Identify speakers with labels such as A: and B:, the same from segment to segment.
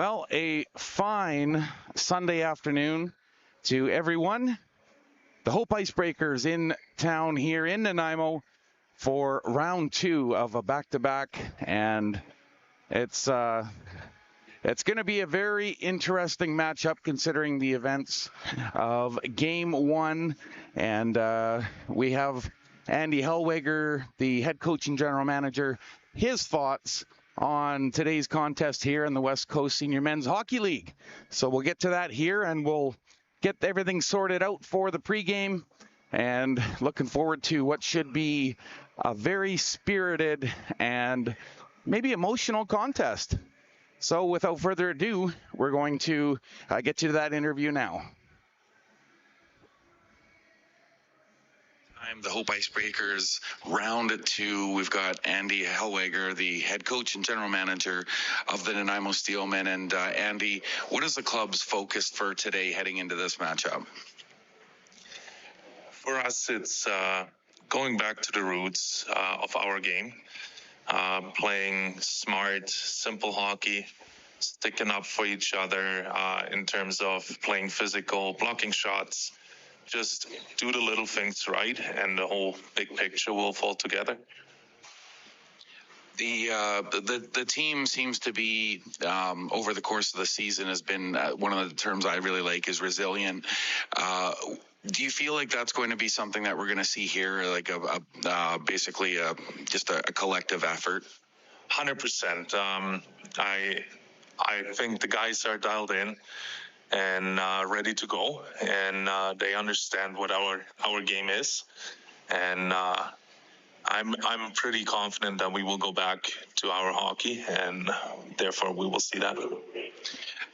A: Well, a fine Sunday afternoon to everyone. The Hope IceBreakers in town here in Nanaimo for round two of a back-to-back, and it's going to be a very interesting matchup considering the events of Game 1. And we have Andy Hellweger, the head coach and general manager, his thoughts on today's contest here in the West Coast Senior Men's Hockey League. So we'll get to that here, and we'll get everything sorted out for the pregame. And looking forward to what should be a very spirited and maybe emotional contest. So without further ado, we're going to get to that interview now.
B: I'm the Hope IceBreakers, round two. We've got Andy Hellweger, the head coach and general manager of the Nanaimo Steelmen. And Andy, what is the club's focus for today heading into this matchup?
C: For us, it's going back to the roots of our game, playing smart, simple hockey, sticking up for each other in terms of playing physical, blocking shots. Just do the little things right, and the whole big picture will fall together.
B: The team seems to be, over the course of the season, has been one of the terms I really like is resilient. Do you feel like that's going to be something that we're going to see here, like basically just a collective effort?
C: 100%. I think the guys are dialed in and ready to go, and they understand what our game is, and I'm pretty confident that we will go back to our hockey, and therefore we will see that.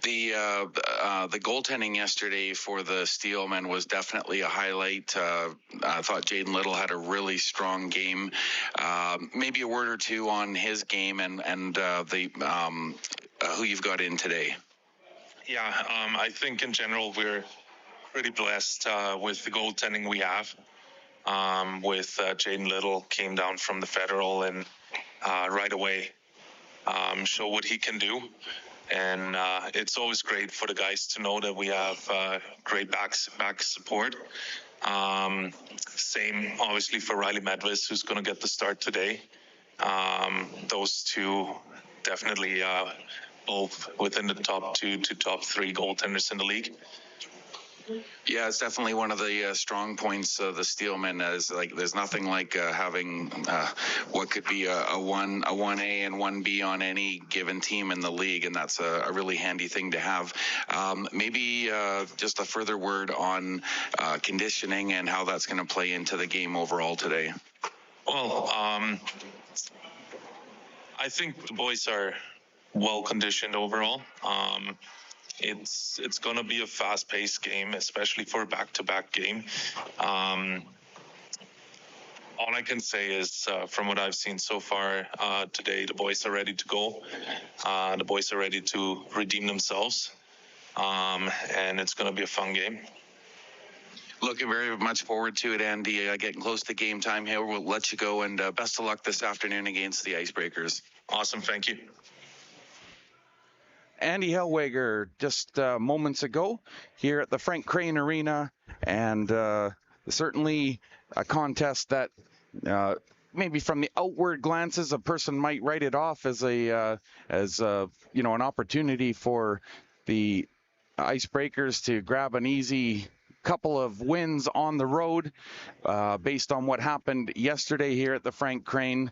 B: The goaltending yesterday for the Steelmen was definitely a highlight. I thought Jaden Little had a really strong game. Maybe a word or two on his game and who you've got in today.
C: Yeah, I think in general we're pretty blessed with the goaltending we have. With Jaden Little came down from the Federal and right away show what he can do. And it's always great for the guys to know that we have great back support. Same, obviously, for Riley Medvis, who's going to get the start today. Those two definitely both within the top 2 to top 3 goaltenders in the league.
B: Yeah, it's definitely one of the strong points of the Steelmen. Is like there's nothing like having what could be a 1A and 1B on any given team in the league, and that's a really handy thing to have. Maybe just a further word on conditioning and how that's going to play into the game overall today.
C: Well, I think the boys are well conditioned overall. It's going to be a fast-paced game, especially for a back-to-back game. All I can say is, from what I've seen so far today, the boys are ready to go. The boys are ready to redeem themselves, and it's going to be a fun game.
B: Looking very much forward to it, Andy. Getting close to game time here. We'll let you go, and best of luck this afternoon against the IceBreakers.
C: Awesome. Thank you.
A: Andy Hellweger just moments ago here at the Frank Crane Arena, and certainly a contest that maybe from the outward glances a person might write it off as an opportunity for the IceBreakers to grab an easy couple of wins on the road based on what happened yesterday here at the Frank Crane.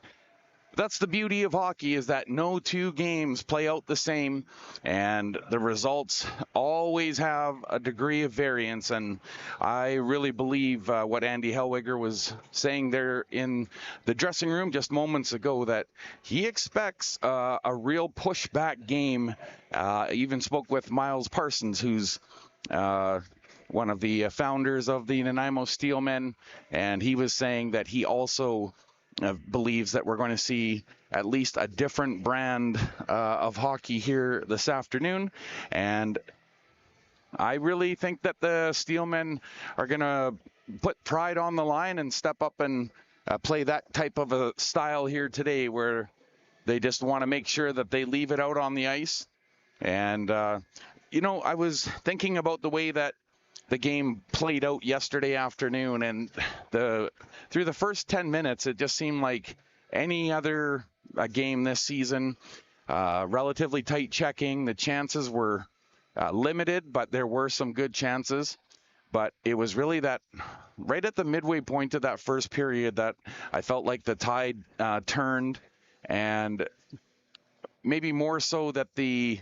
A: That's the beauty of hockey, is that no two games play out the same, and the results always have a degree of variance. And I really believe what Andy Hellweger was saying there in the dressing room just moments ago, that he expects a real pushback game. Even spoke with Miles Parsons, who's one of the founders of the Nanaimo Steelmen, and he was saying that he also believes that we're going to see at least a different brand of hockey here this afternoon. And I really think that the Steelmen are going to put pride on the line and step up and play that type of a style here today, where they just want to make sure that they leave it out on the ice And, I was thinking about the way that the game played out yesterday afternoon, and through the first 10 minutes, it just seemed like any other game this season. Relatively tight checking. The chances were limited, but there were some good chances. But it was really that right at the midway point of that first period that I felt like the tide turned, and maybe more so that the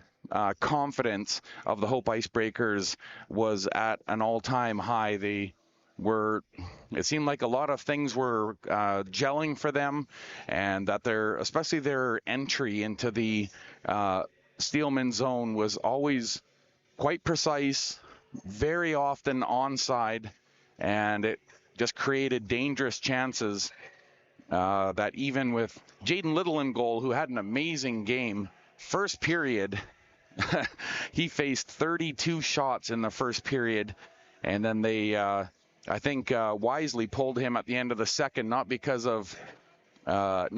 A: confidence of the Hope IceBreakers was at an all-time high. It seemed like a lot of things were gelling for them, and that especially their entry into the Steelman zone was always quite precise, very often onside, and it just created dangerous chances that even with Jaden Little in goal, who had an amazing game, first period, he faced 32 shots in the first period, and then they, I think, wisely pulled him at the end of the second, not because of the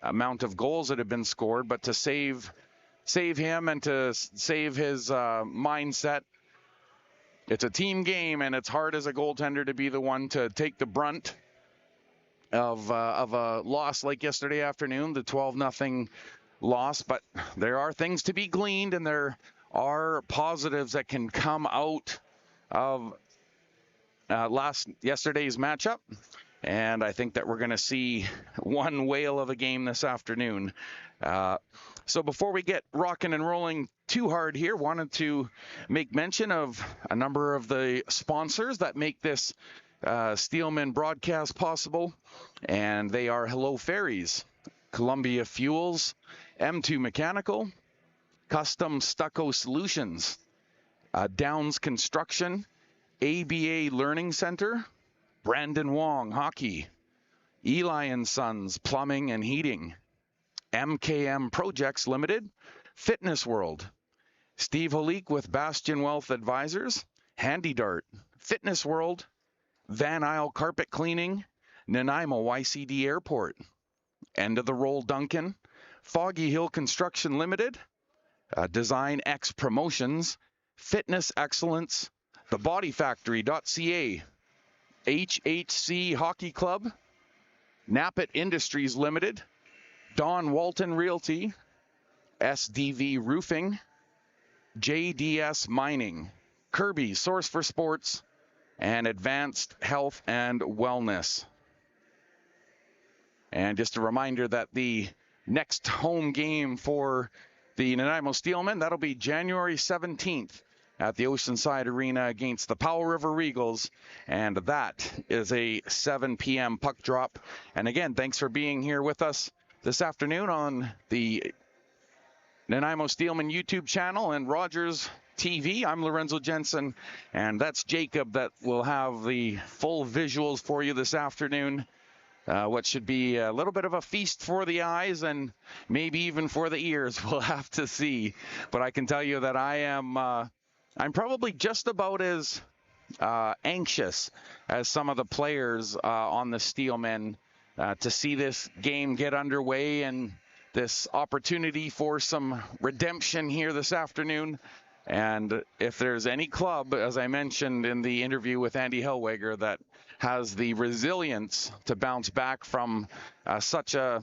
A: amount of goals that had been scored, but to save him and to save his mindset. It's a team game, and it's hard as a goaltender to be the one to take the brunt of a loss like yesterday afternoon, the 12-0 loss. But there are things to be gleaned, and there are positives that can come out of yesterday's matchup. And I think that we're going to see one whale of a game this afternoon. So before we get rocking and rolling too hard here, wanted to make mention of a number of the sponsors that make this Steelman broadcast possible, and they are Hello Ferries, Columbia Fuels, M2 Mechanical, Custom Stucco Solutions, Downs Construction, ABA Learning Center, Brandon Wong Hockey, Eli & Sons Plumbing and Heating, MKM Projects Limited, Fitness World, Steve Holik with Bastion Wealth Advisors, Handy Dart, Fitness World, Van Isle Carpet Cleaning, Nanaimo YCD Airport, End of the Roll Duncan, Foggy Hill Construction Limited, Design X Promotions, Fitness Excellence, TheBodyFactory.ca, HHC Hockey Club, Nappet Industries Limited, Don Walton Realty, SDV Roofing, JDS Mining, Kirby Source for Sports, and Advanced Health and Wellness. And just a reminder that the next home game for the Nanaimo Steelmen, that'll be January 17th at the Oceanside Arena against the Powell River Regals, and that is a 7 p.m. puck drop. And again, thanks for being here with us this afternoon on the Nanaimo Steelman YouTube channel and Rogers TV. I'm Lorenzo Jensen, and that's Jacob that will have the full visuals for you this afternoon. What should be a little bit of a feast for the eyes and maybe even for the ears. We'll have to see. But I can tell you that I'm probably just about as anxious as some of the players on the Steelmen to see this game get underway and this opportunity for some redemption here this afternoon. And if there's any club, as I mentioned in the interview with Andy Hellweger, that has the resilience to bounce back from such a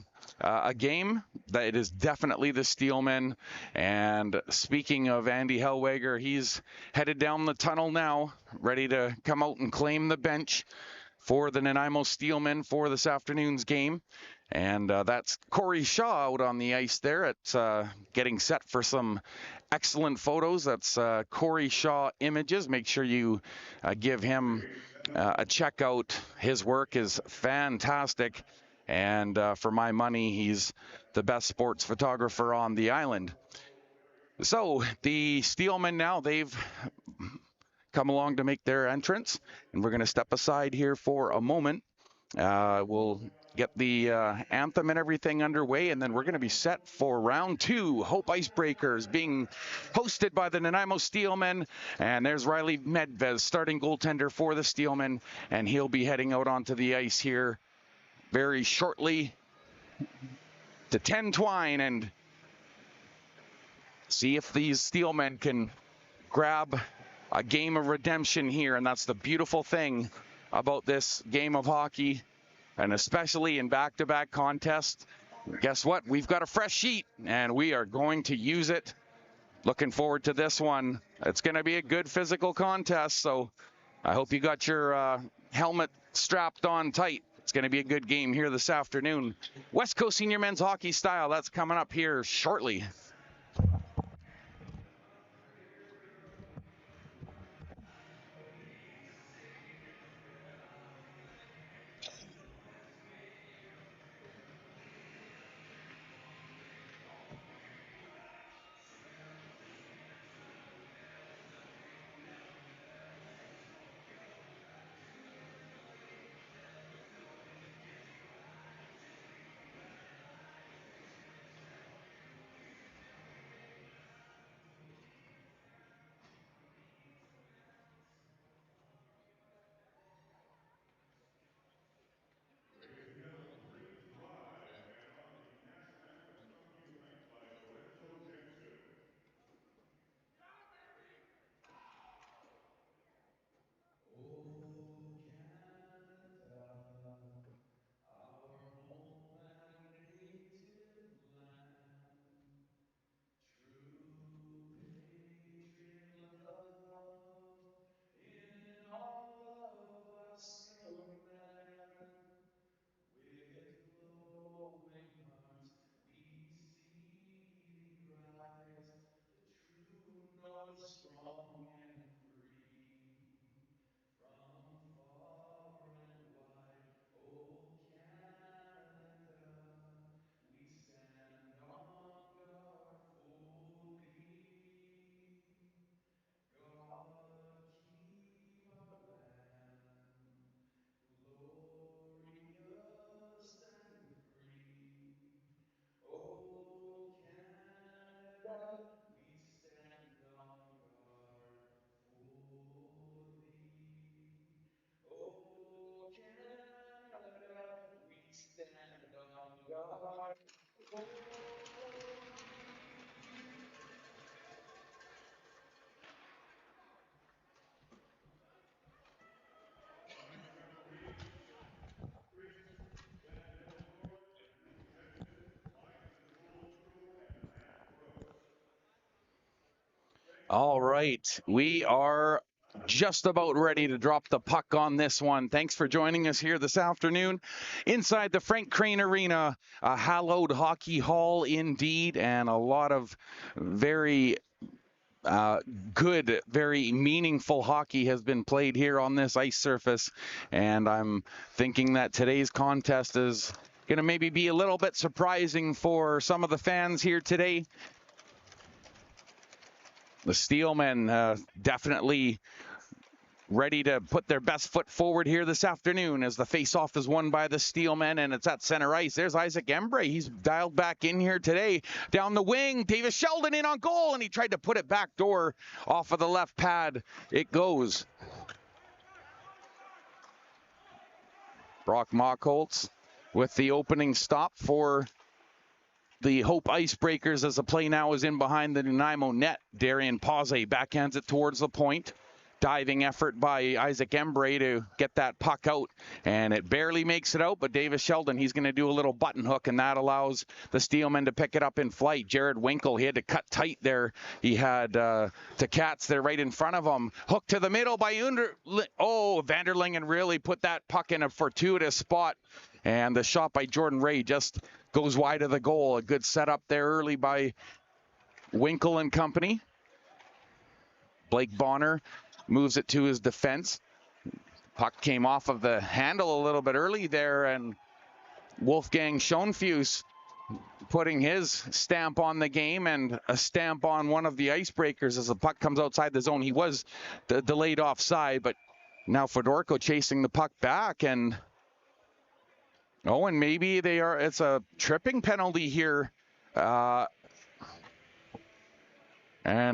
A: game, that it is definitely the Steelmen. And speaking of Andy Hellweger, he's headed down the tunnel now, ready to come out and claim the bench for the Nanaimo Steelmen for this afternoon's game. And that's Corey Shaw out on the ice there at getting set for some excellent photos. That's Corey Shaw Images. Make sure you give him a check out. His work is fantastic. And for my money, he's the best sports photographer on the island. So the Steelmen now, they've come along to make their entrance. And we're going to step aside here for a moment. We'll get the anthem and everything underway, and then we're going to be set for round two. Hope IceBreakers being hosted by the Nanaimo Steelmen, and there's Riley Medvez, starting goaltender for the Steelmen, and he'll be heading out onto the ice here very shortly to 10 twine, and See if these Steelmen can grab a game of redemption here, and that's the beautiful thing about this game of hockey, and especially in back-to-back contests. Guess what? We've got a fresh sheet, and we are going to use it. Looking forward to this one. It's going to be a good physical contest, so I hope you got your helmet strapped on tight. It's going to be a good game here this afternoon. West Coast Senior Men's Hockey Style, that's coming up here shortly. All right, we are just about ready to drop the puck on this one. Thanks for joining us here this afternoon inside the Frank Crane Arena, a hallowed hockey hall indeed, and a lot of very good, very meaningful hockey has been played here on this ice surface, and I'm thinking that today's contest is going to maybe be a little bit surprising for some of the fans here today. The Steelmen definitely ready to put their best foot forward here this afternoon as the face-off is won by the Steelmen, and it's at center ice. There's Isaac Embray. He's dialed back in here today. Down the wing, Davis Sheldon in on goal, and he tried to put it back door off of the left pad. It goes. Brock Mockholtz with the opening stop for the Hope Icebreakers as the play now is in behind the Nanaimo net. Darian Pause backhands it towards the point. Diving effort by Isaac Embray to get that puck out, and it barely makes it out, but Davis Sheldon, he's going to do a little button hook, and that allows the Steelmen to pick it up in flight. Jared Winkle, he had to cut tight there. He had Katz there right in front of him. Hook to the middle by Vanderlingen really put that puck in a fortuitous spot, and the shot by Jordan Ray just goes wide of the goal. A good setup there early by Winkle and company. Blake Bonner moves it to his defense. Puck came off of the handle a little bit early there, and Wolfgang Schoenfuss putting his stamp on the game and a stamp on one of the Icebreakers as the puck comes outside the zone. He was delayed offside, but now Fedorko chasing the puck back, and maybe it's a tripping penalty here. And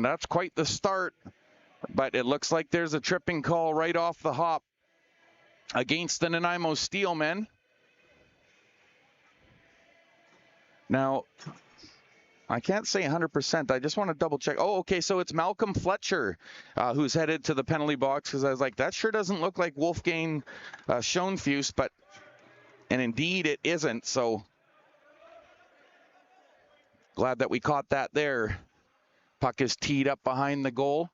A: that's quite the start. But it looks like there's a tripping call right off the hop against the Nanaimo Steelmen. Now, I can't say 100%. I just want to double check. Oh, okay. So it's Malcolm Fletcher who's headed to the penalty box, because I was like, that sure doesn't look like Wolfgang Schoenfuss, and indeed it isn't. So glad that we caught that there. Puck is teed up behind the goal.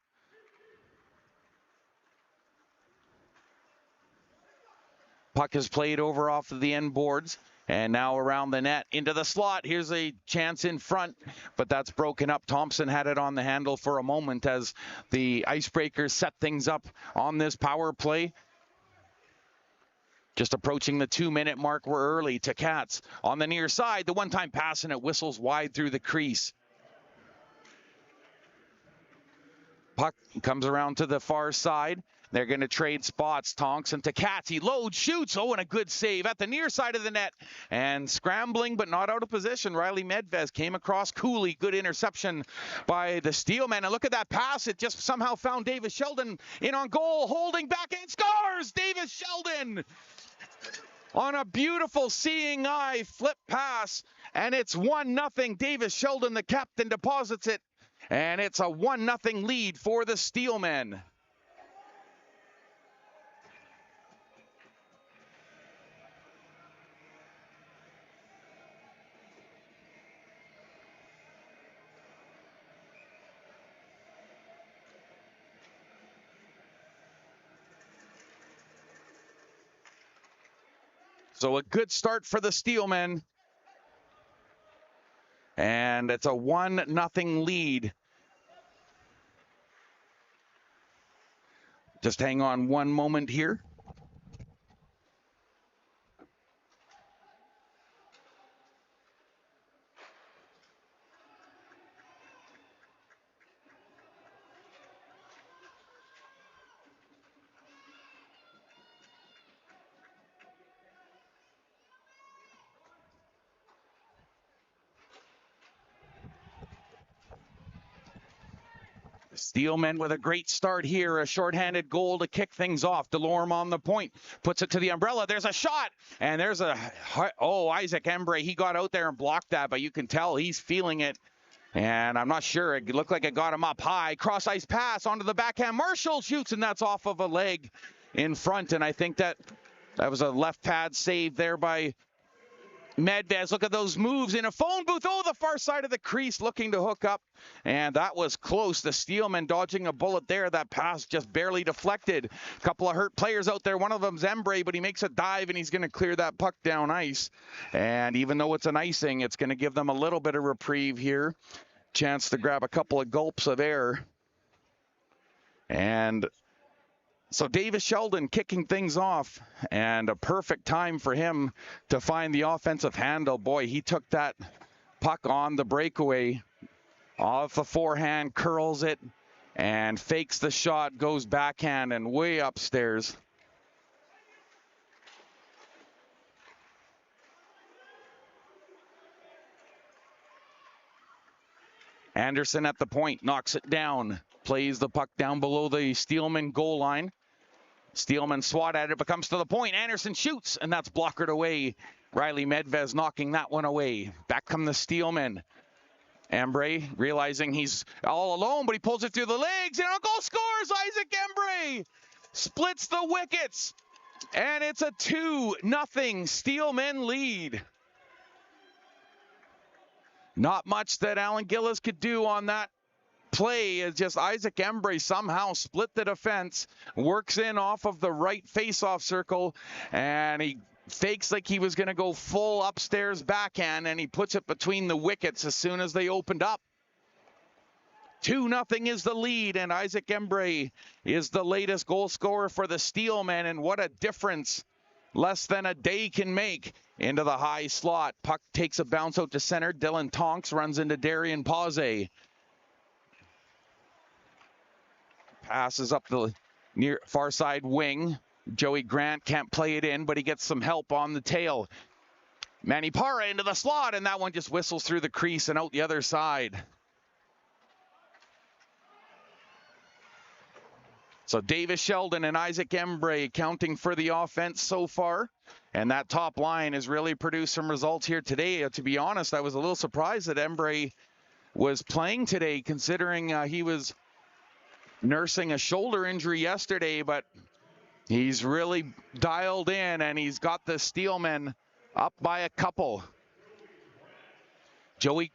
A: Puck is played over off of the end boards. And now around the net into the slot. Here's a chance in front, but that's broken up. Thompson had it on the handle for a moment as the Icebreakers set things up on this power play. Just approaching the 2-minute mark. We're early to Katz on the near side. The one-time pass, and it whistles wide through the crease. Puck comes around to the far side. They're going to trade spots. Tonks and to Katz. He loads, shoots. Oh, and a good save at the near side of the net. And scrambling, but not out of position. Riley Medvez came across coolly. Good interception by the Steelmen. And look at that pass. It just somehow found Davis Sheldon in on goal. Holding back and scores! Davis Sheldon! On a beautiful seeing eye flip pass. And it's 1-0. Davis Sheldon, the captain, deposits it. And it's a 1-0 lead for the Steelmen. So a good start for the Steelmen. And it's a 1-0 lead. Just hang on one moment here. Steelmen with a great start here, a shorthanded goal to kick things off. Delorme on the point, puts it to the umbrella. There's a shot, and there's Isaac Embre. He got out there and blocked that, but you can tell he's feeling it. And I'm not sure. It looked like it got him up high. Cross ice pass onto the backhand. Marshall shoots, and that's off of a leg in front. And I think that was a left pad save there by Medvez. Look at those moves in a phone booth. Oh, the far side of the crease looking to hook up. And that was close. The Steelmen dodging a bullet there. That pass just barely deflected. A couple of hurt players out there. One of them's Embre, but he makes a dive and he's going to clear that puck down ice. And even though it's an icing, it's going to give them a little bit of reprieve here. Chance to grab a couple of gulps of air. And so Davis Sheldon kicking things off, and a perfect time for him to find the offensive handle. Boy, he took that puck on the breakaway off the forehand, curls it, and fakes the shot, goes backhand and way upstairs. Anderson at the point, knocks it down, plays the puck down below the Steelman goal line. Steelman swat at it, but comes to the point. Anderson shoots, and that's blockered away. Riley Medvez knocking that one away. Back come the Steelmen. Embre realizing he's all alone, but he pulls it through the legs, and on goal scores! Isaac Embre splits the wickets, and it's a 2-0 Steelmen lead. Not much that Alan Gillis could do on that play. Is just Isaac Embre somehow split the defense, works in off of the right face-off circle, and he fakes like he was going to go full upstairs backhand, and he puts it between the wickets as soon as they opened up. 2-0 is the lead, and Isaac Embre is the latest goal scorer for the Steelmen, and what a difference less than a day can make. Into the high slot. Puck takes a bounce out to center. Dylan Tonks runs into Darian Pause. Passes up the near far side wing. Joey Grant can't play it in, but he gets some help on the tail. Manny Parra into the slot, and that one just whistles through the crease and out the other side. So Davis Sheldon and Isaac Embre counting for the offense so far. And that top line has really produced some results here today. To be honest, I was a little surprised that Embre was playing today, considering he was nursing a shoulder injury yesterday, but he's really dialed in, and he's got the Steelmen up by a couple. Joey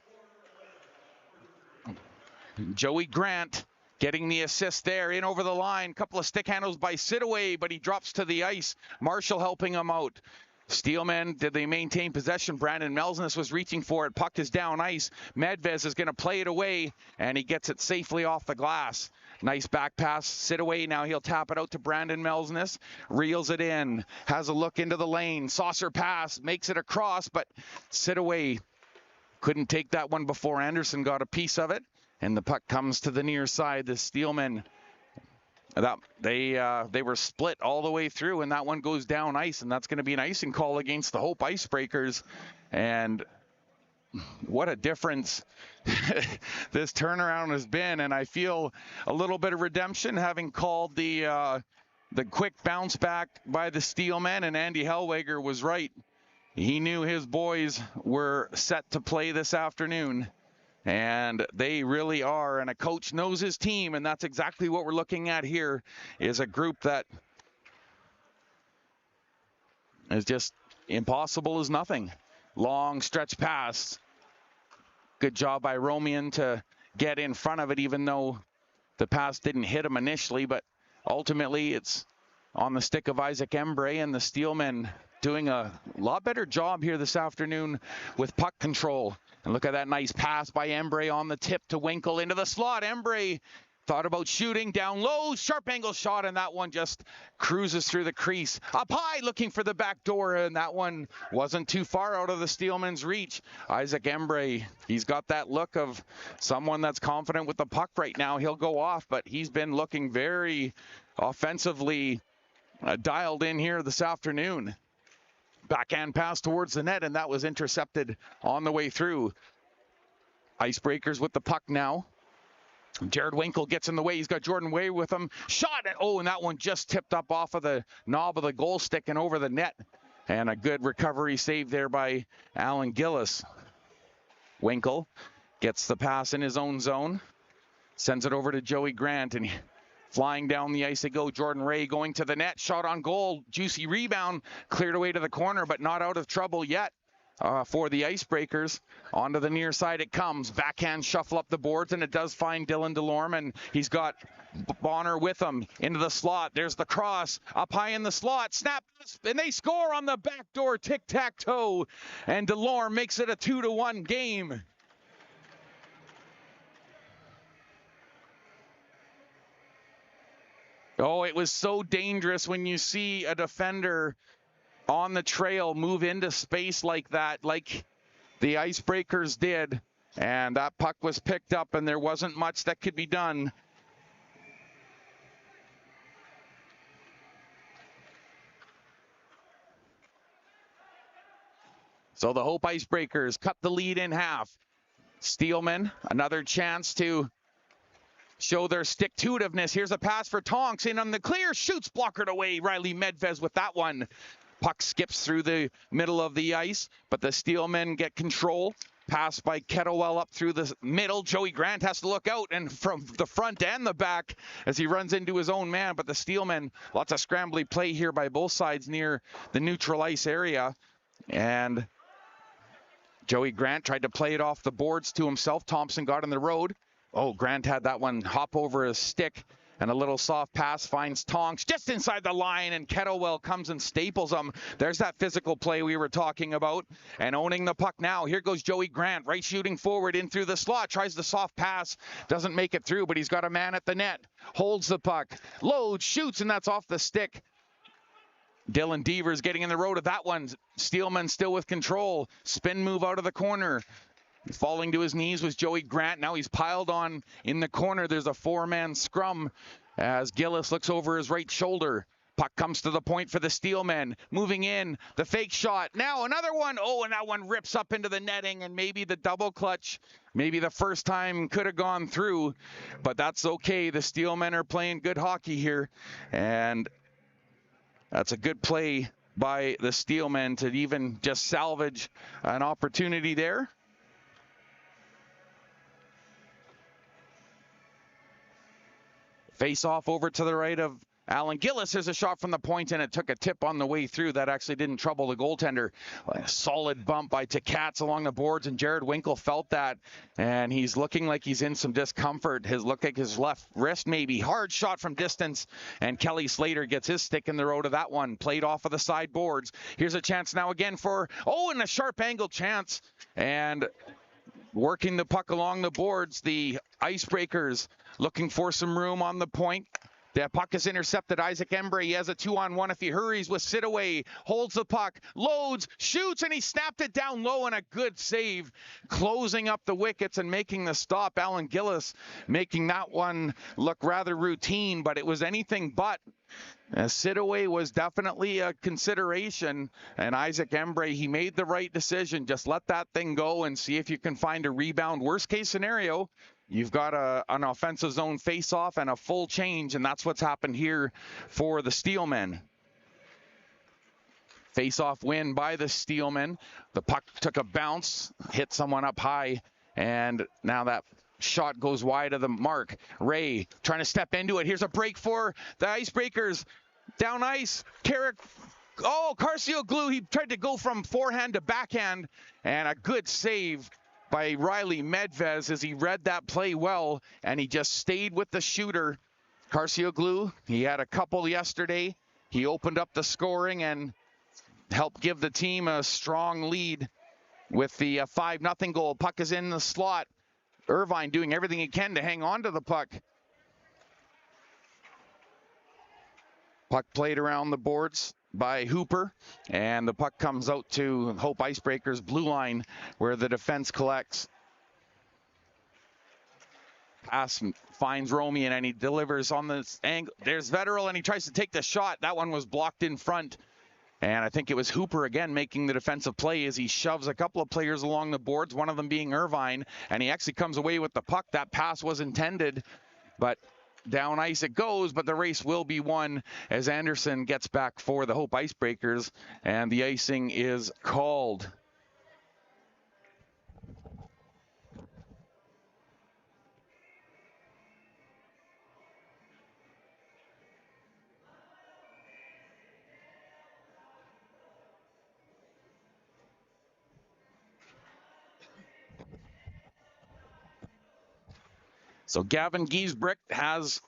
A: Grant getting the assist there, in over the line. Couple of stick handles by Sidaway, but he drops to the ice. Marshall helping him out. Steelmen, did they maintain possession? Brandon Melsness was reaching for it. Puck is down ice. Medvez is going to play it away, and he gets it safely off the glass. Nice back pass. Sidaway, now he'll tap it out to Brandon Melsness. Reels it in. Has a look into the lane. Saucer pass. Makes it across, but Sidaway couldn't take that one before Anderson got a piece of it. And the puck comes to the near side. The Steelmen, they were split all the way through, and that one goes down ice, and that's going to be an icing call against the Hope IceBreakers. And what a difference this turnaround has been, and I feel a little bit of redemption having called the quick bounce back by the Steelmen, and Andy Hellweger was right. He knew his boys were set to play this afternoon. And they really are, and a coach knows his team, and that's exactly what we're looking at here, is a group that is just impossible as nothing. Long stretch pass. Good job by Romian to get in front of it, even though the pass didn't hit him initially, but ultimately it's on the stick of Isaac Embray, and the Steelmen doing a lot better job here this afternoon with puck control. And look at that nice pass by Embray on the tip to Winkle into the slot. Embray thought about shooting down low, sharp angle shot, and that one just cruises through the crease. Up high looking for the back door, and that one wasn't too far out of the Steelmen's reach. Isaac Embray, he's got that look of someone that's confident with the puck right now. He'll go off, but he's been looking very offensively dialed in here this afternoon. Backhand pass towards the net, and that was intercepted on the way through. IceBreakers with the puck now. Jared Winkle gets in the way. He's got Jordan Way with him. Shot! Oh, and that one just tipped up off of the knob of the goal stick and over the net. And a good recovery save there by Alan Gillis. Winkle gets the pass in his own zone. Sends it over to Joey Grant, and flying down the ice they go. Jordan Ray going to the net. Shot on goal. Juicy rebound. Cleared away to the corner, but not out of trouble yet for the IceBreakers. Onto the near side it comes. Backhand shuffle up the boards, and it does find Dylan DeLorme, and he's got Bonner with him into the slot. There's the cross. Up high in the slot. Snap, and they score on the back door. Tic-tac-toe. And DeLorme makes it a 2-1 game. Oh, it was so dangerous when you see a defender on the trail move into space like that, like the IceBreakers did. And that puck was picked up, and there wasn't much that could be done. So the Hope IceBreakers cut the lead in half. Steelmen, another chance to show their stick-to-itiveness. Here's a pass for Tonks in on the clear. Shoots, blockered away. Riley Medvez with that one. Puck skips through the middle of the ice, but the Steelmen get control. Pass by Kettlewell up through the middle. Joey Grant has to look out, and from the front and the back as he runs into his own man. But the Steelmen, lots of scrambly play here by both sides near the neutral ice area. And Joey Grant tried to play it off the boards to himself. Thompson got in the road. Oh, Grant had that one hop over his stick, and a little soft pass finds Tonks just inside the line, and Kettlewell comes and staples him. There's that physical play we were talking about, and owning the puck now. Here goes Joey Grant, right shooting forward in through the slot, tries the soft pass, doesn't make it through, but he's got a man at the net, holds the puck, loads, shoots, and that's off the stick. Dylan Devers getting in the road of that one. Steelman still with control. Spin move out of the corner. Falling to his knees was Joey Grant. Now he's piled on in the corner. There's a four-man scrum as Gillis looks over his right shoulder. Puck comes to the point for the Steelmen. Moving in, the fake shot. Now another one. Oh, and that one rips up into the netting, and maybe the double clutch, maybe the first time could have gone through, but that's okay. The Steelmen are playing good hockey here, and that's a good play by the Steelmen to even just salvage an opportunity there. Face off over to the right of Alan Gillis. There's a shot from the point, and it took a tip on the way through. That actually didn't trouble the goaltender. A solid bump by Tkats along the boards, and Jared Winkle felt that, and he's looking like he's in some discomfort. His left wrist maybe. Hard shot from distance, and Kelly Slater gets his stick in the road of that one. Played off of the side boards. Here's a chance now again and a sharp angle chance, and working the puck along the boards, the IceBreakers looking for some room on the point. The puck is intercepted. Isaac Embree, he has a 2-on-1 if he hurries with Sidaway. Holds the puck, loads, shoots, and he snapped it down low, and a good save. Closing up the wickets and making the stop. Alan Gillis making that one look rather routine, but it was anything but. Sidaway was definitely a consideration, and Isaac Embree, he made the right decision. Just let that thing go and see if you can find a rebound. Worst case scenario, you've got an offensive zone face-off and a full change, and that's what's happened here for the Steelmen. Face-off win by the Steelmen. The puck took a bounce, hit someone up high, and now that shot goes wide of the mark. Ray trying to step into it. Here's a break for the IceBreakers. Down ice. Carcio Glue. He tried to go from forehand to backhand, and a good save by Riley Medvez as he read that play well, and he just stayed with the shooter. Carcio Glue, he had a couple yesterday. He opened up the scoring and helped give the team a strong lead with the 5-0 goal. Puck is in the slot. Irvine doing everything he can to hang on to the puck. Puck played around the boards by Hooper, and the puck comes out to Hope IceBreakers blue line where the defense collects. Pass finds Romian, and he delivers on this angle. There's Vetterl, and he tries to take the shot. That one was blocked in front. And I think it was Hooper again making the defensive play as he shoves a couple of players along the boards, one of them being Irvine, and he actually comes away with the puck. That pass was intended, but down ice it goes, but the race will be won as Anderson gets back for the Hope IceBreakers, and the icing is called. So Gavin Giesbrecht has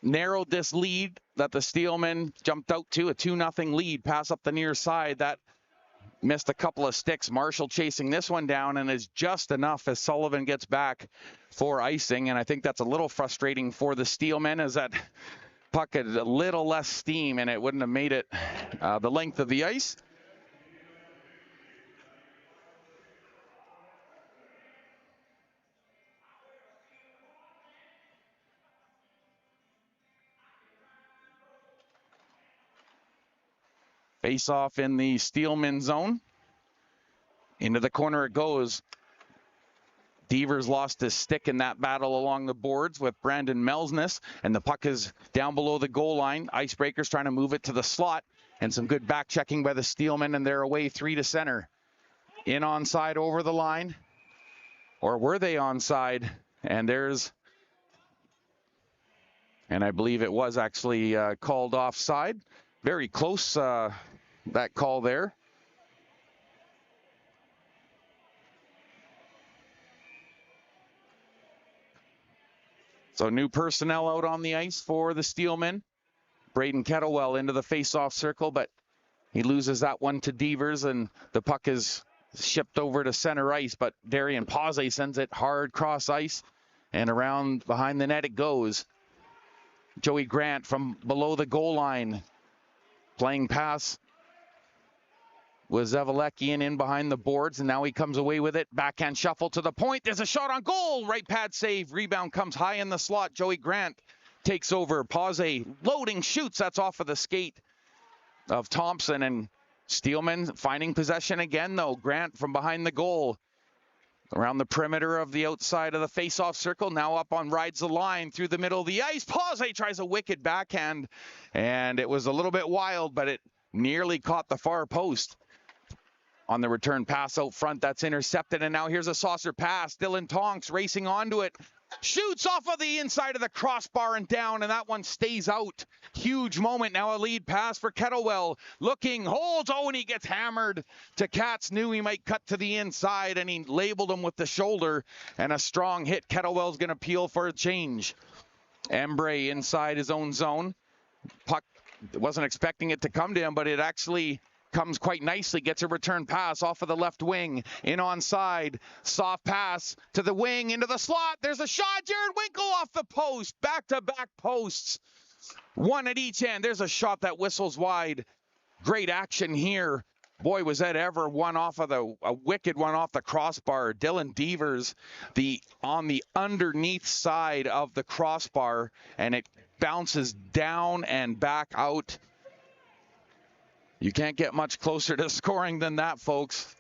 A: narrowed this lead that the Steelmen jumped out to, a 2-0 lead, pass up the near side. That missed a couple of sticks. Marshall chasing this one down, and is just enough as Sullivan gets back for icing. And I think that's a little frustrating for the Steelmen, as that puck had a little less steam and it wouldn't have made it the length of the ice. Face off in the Steelman zone. Into the corner it goes. Devers lost his stick in that battle along the boards with Brandon Melsness, and the puck is down below the goal line. IceBreakers trying to move it to the slot, and some good back checking by the Steelmen, and they're away 3 to center. In onside over the line, or were they onside? And I believe it was actually called offside. Very close, that call there. So new personnel out on the ice for the Steelmen. Braden Kettlewell into the face-off circle, but he loses that one to Devers, and the puck is shipped over to center ice, but Darian Pause sends it hard cross ice, and around behind the net it goes. Joey Grant from below the goal line, playing pass with Zavalekian in behind the boards, and now he comes away with it. Backhand shuffle to the point. There's a shot on goal. Right pad save. Rebound comes high in the slot. Joey Grant takes over. Pause loading, shoots. That's off of the skate of Thompson, and Steelman finding possession again, though. Grant from behind the goal. Around the perimeter of the outside of the face-off circle. Now up on rides the line through the middle of the ice. Pause tries a wicked backhand, and it was a little bit wild, but it nearly caught the far post. On the return pass out front, that's intercepted, and now here's a saucer pass. Dylan Tonks racing onto it. Shoots off of the inside of the crossbar and down, and that one stays out. Huge moment. Now a lead pass for Kettlewell. Looking, holds, and he gets hammered to Katz. Knew he might cut to the inside, and he labeled him with the shoulder. And a strong hit. Kettlewell's going to peel for a change. Embray inside his own zone. Puck, wasn't expecting it to come to him, but it actually comes quite nicely, gets a return pass off of the left wing, in onside, soft pass to the wing, into the slot, there's a shot, Jared Winkle off the post, back-to-back posts, one at each end, there's a shot that whistles wide, great action here, boy was that ever one off of a wicked one off the crossbar, Dylan Devers, on the underneath side of the crossbar, and it bounces down and back out. You can't get much closer to scoring than that, folks.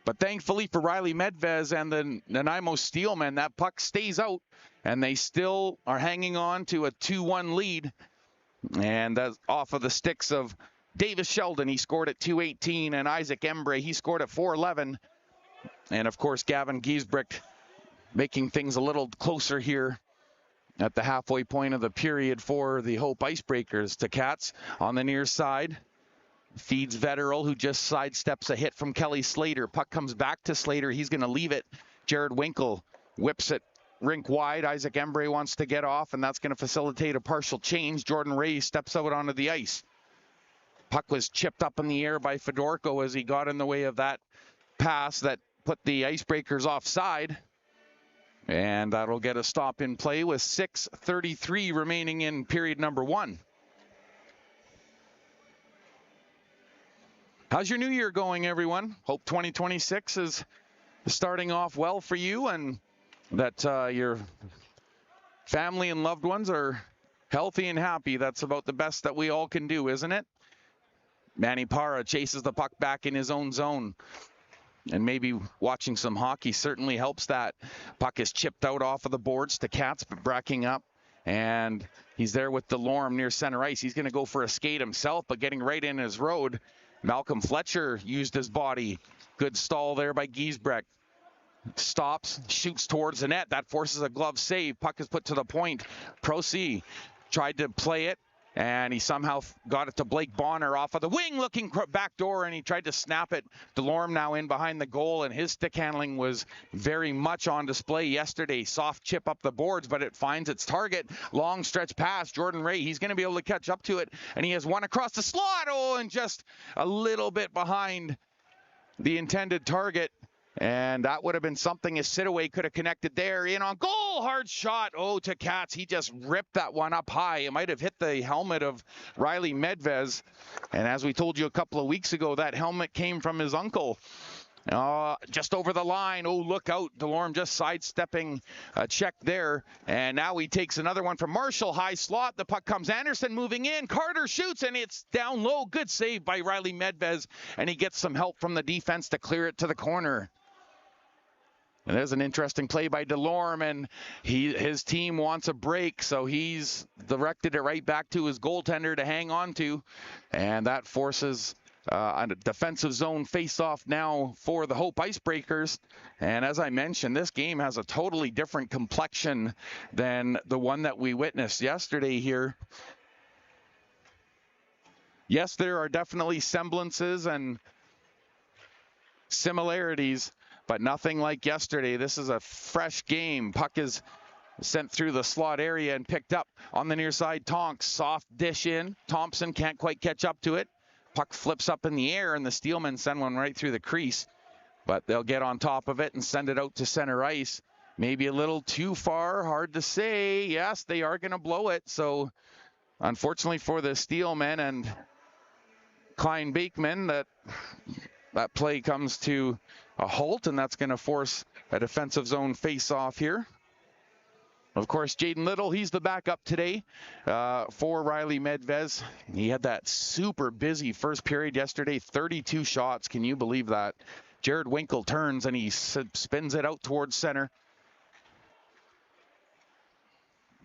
A: But thankfully for Riley Medvez and the Nanaimo Steelmen, that puck stays out, and they still are hanging on to a 2-1 lead. And that's off of the sticks of Davis Sheldon. He scored at 2:18, and Isaac Embray, he scored at 4:11. And, of course, Gavin Giesbrecht making things a little closer here at the halfway point of the period for the Hope Icebreakers. To Katz on the near side. Feeds Vetterl, who just sidesteps a hit from Kelly Slater. Puck comes back to Slater. He's going to leave it. Jared Winkle whips it rink wide. Isaac Embray wants to get off, and that's going to facilitate a partial change. Jordan Ray steps out onto the ice. Puck was chipped up in the air by Fedorko as he got in the way of that pass that put the Icebreakers offside. And that'll get a stop in play with 6:33 remaining in period number 1. How's your new year going, everyone? Hope 2026 is starting off well for you, and that your family and loved ones are healthy and happy. That's about the best that we all can do, isn't it? Manny Parra chases the puck back in his own zone. And maybe watching some hockey certainly helps that. Puck is chipped out off of the boards to Katz, but bracking up. And he's there with Delorme near center ice. He's going to go for a skate himself, but getting right in his road. Malcolm Fletcher used his body. Good stall there by Giesbrecht. Stops, shoots towards the net. That forces a glove save. Puck is put to the point. Prosy tried to play it, and he somehow got it to Blake Bonner off of the wing, looking back door, and he tried to snap it. Delorme now in behind the goal, and his stick handling was very much on display yesterday. Soft chip up the boards, but it finds its target. Long stretch pass. Jordan Ray, he's going to be able to catch up to it, and he has one across the slot. Oh, and just a little bit behind the intended target. And that would have been something if Sidaway could have connected there. In on goal, hard shot. Oh, to Katz. He just ripped that one up high. It might have hit the helmet of Riley Medvez. And as we told you a couple of weeks ago, that helmet came from his uncle. Just over the line. Oh, look out. Delorme just sidestepping a check there. And now he takes another one from Marshall. High slot. The puck comes. Anderson moving in. Carter shoots, and it's down low. Good save by Riley Medvez. And he gets some help from the defense to clear it to the corner. And there's an interesting play by Delorme, and his team wants a break, so he's directed it right back to his goaltender to hang on to, and that forces a defensive zone face-off now for the Hope Icebreakers. And as I mentioned, this game has a totally different complexion than the one that we witnessed yesterday here. Yes, there are definitely semblances and similarities, but nothing like yesterday. This is a fresh game. Puck is sent through the slot area and picked up on the near side. Tonks, soft dish in. Thompson can't quite catch up to it. Puck flips up in the air, and the Steelmen send one right through the crease. But they'll get on top of it and send it out to center ice. Maybe a little too far, hard to say. Yes, they are going to blow it. So unfortunately for the Steelmen and Klein Bakeman, that play comes to a halt, and that's going to force a defensive zone face-off here. Of course, Jaden Little, he's the backup today for Riley Medvez. He had that super busy first period yesterday, 32 shots. Can you believe that? Jared Winkle turns, and he spins it out towards center.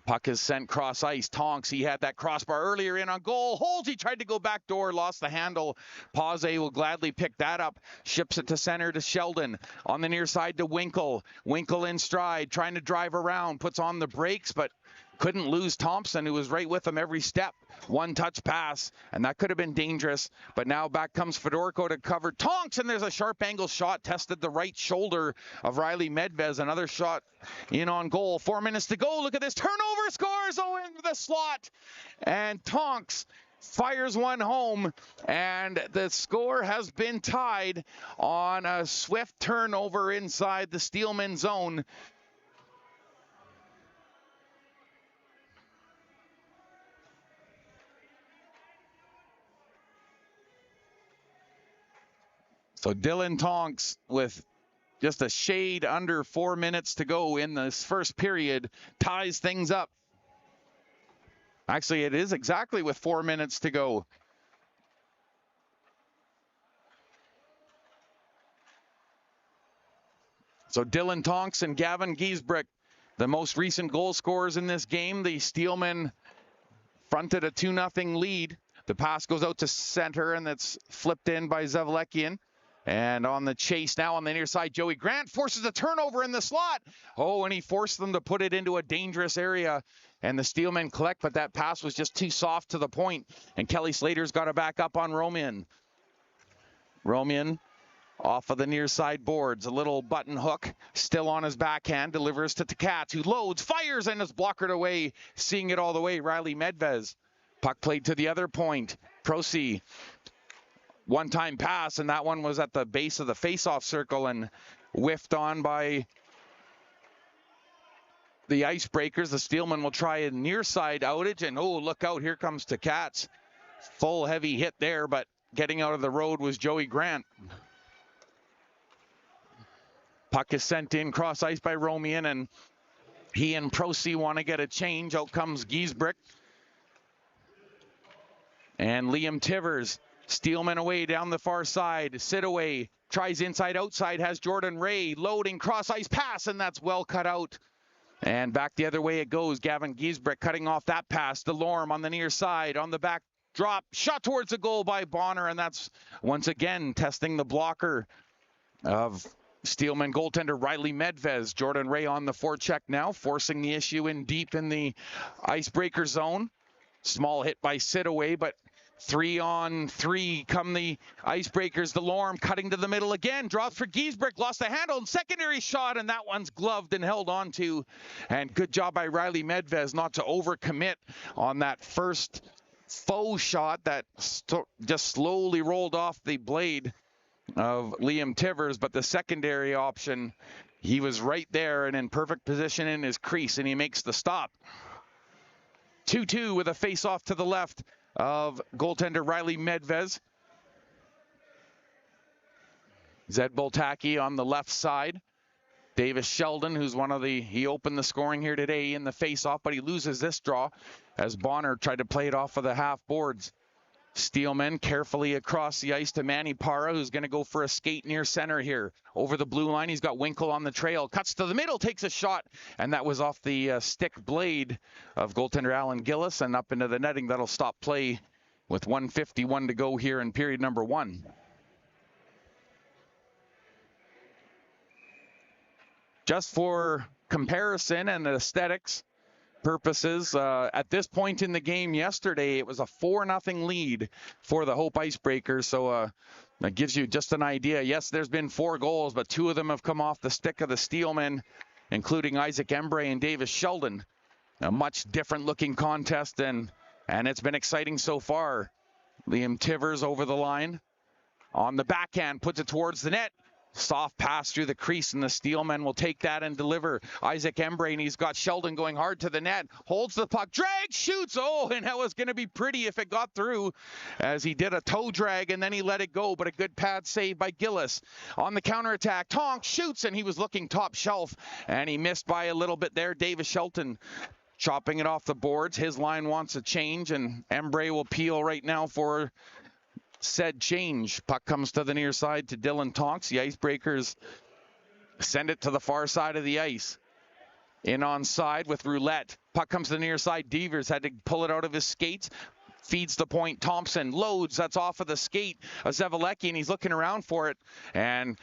A: Puck is sent cross ice. Tonks, he had that crossbar earlier in on goal. Holds, he tried to go back door, lost the handle. Pause will gladly pick that up. Ships it to center to Sheldon. On the near side to Winkle. Winkle in stride, trying to drive around. Puts on the brakes, but couldn't lose Thompson, who was right with him every step. One touch pass, and that could have been dangerous. But now back comes Fedorko to cover Tonks, and there's a sharp angle shot. Tested the right shoulder of Riley Medvez. Another shot in on goal. 4 minutes to go. Look at this turnover. Scores into the slot. And Tonks fires one home, and the score has been tied on a swift turnover inside the Steelman zone. So Dylan Tonks, with just a shade under 4 minutes to go in this first period, ties things up. Actually, it is exactly with 4 minutes to go. So Dylan Tonks and Gavin Giesbrecht, the most recent goal scorers in this game. The Steelmen fronted a 2-0 lead. The pass goes out to center, and that's flipped in by Zavlekian. And on the chase now on the near side, Joey Grant forces a turnover in the slot. Oh, and he forced them to put it into a dangerous area. And the Steelmen collect, but that pass was just too soft to the point. And Kelly Slater's got to back up on Romian. Romian off of the near side boards. A little button hook, still on his backhand, delivers to Tkach, who loads, fires, and is blockered away. Seeing it all the way, Riley Medvez. Puck played to the other point. Prosy. One-time pass, and that one was at the base of the face-off circle and whiffed on by the Icebreakers. The Steelmen will try a near-side outage, and oh, look out, here comes Tkach. Full heavy hit there, but getting out of the road was Joey Grant. Puck is sent in cross ice by Romian, and he and Prosy want to get a change. Out comes Giesbrecht. And Liam Tivers. Steelman away down the far side. Sidaway tries inside outside, has Jordan Ray loading cross ice pass, and that's well cut out. And back the other way it goes. Gavin Giesbrecht cutting off that pass. DeLorme on the near side, on the back drop, shot towards the goal by Bonner, and that's once again testing the blocker of Steelman goaltender Riley Medvez. Jordan Ray on the forecheck now, forcing the issue in deep in the icebreaker zone. Small hit by Sidaway, but 3-on-3 come the Icebreakers. DeLorme cutting to the middle again. Drops for Giesbrecht. Lost the handle. And secondary shot, and that one's gloved and held on to. And good job by Riley Medvez not to overcommit on that first faux shot that just slowly rolled off the blade of Liam Tivers. But the secondary option, he was right there and in perfect position in his crease, and he makes the stop. 2-2 with a face-off to the left of goaltender Riley Medvez. Zed Boltaki on the left side. Davis Sheldon, who's he opened the scoring here today in the face-off, but he loses this draw as Bonner tried to play it off of the half boards. Steelman carefully across the ice to Manny Parra, who's going to go for a skate near center here. Over the blue line, he's got Winkle on the trail. Cuts to the middle, takes a shot, and that was off the stick blade of goaltender Alan Gillis and up into the netting. That'll stop play with 1:51 to go here in period number 1. Just for comparison and aesthetics purposes, at this point in the game yesterday, it was a 4-0 lead for the Hope Icebreakers. So that gives you just an idea. Yes, there's been 4 goals, but 2 of them have come off the stick of the Steelmen, including Isaac Embray and Davis Sheldon. A much different looking contest, and it's been exciting so far. Liam Tivers over the line. On the backhand, puts it towards the net. Soft pass through the crease, and the Steelmen will take that and deliver. Isaac Embray, and he's got Sheldon going hard to the net. Holds the puck, drags, shoots. Oh, and that was going to be pretty if it got through, as he did a toe drag, and then he let it go. But a good pad save by Gillis. On the counterattack, Tonk shoots, and he was looking top shelf, and he missed by a little bit there. Davis Shelton chopping it off the boards. His line wants a change, and Embray will peel right now for said change. Puck comes to the near side to Dylan Tonks. The Icebreakers send it to the far side of the ice. in on side with Roulette. Puck comes to the near side. Devers had to pull it out of his skates. Feeds the point. Thompson loads. That's off of the skate of Zevalecki, and he's looking around for it. And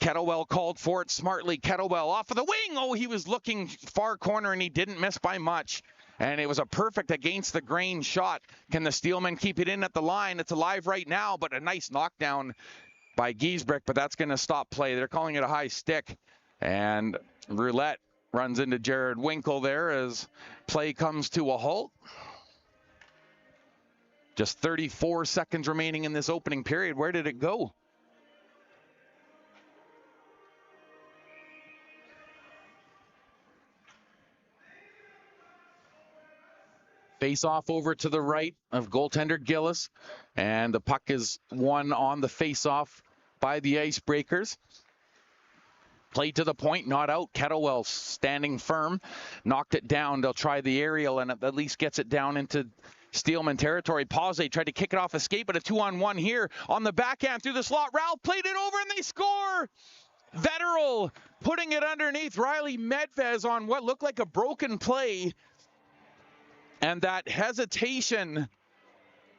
A: Kettlewell called for it smartly. Kettlewell off of the wing. Oh, he was looking far corner, and he didn't miss by much. And it was a perfect against the grain shot. Can the Steelmen keep it in at the line? It's alive right now, but a nice knockdown by IceBreakers, but that's going to stop play. They're calling it a high stick. And Roulette runs into Jared Winkle there as play comes to a halt. Just 34 seconds remaining in this opening period. Where did it go? Face off over to the right of goaltender Gillis. And the puck is won on the face off by the IceBreakers. Played to the point, not out. Kettlewell standing firm. Knocked it down. They'll try the aerial, and at least gets it down into Steelman territory. Pause tried to kick it off escape, but a 2-on-1 here on the backhand through the slot. Ralph played it over, and they score! Vetterl putting it underneath Riley Medvez on what looked like a broken play. And that hesitation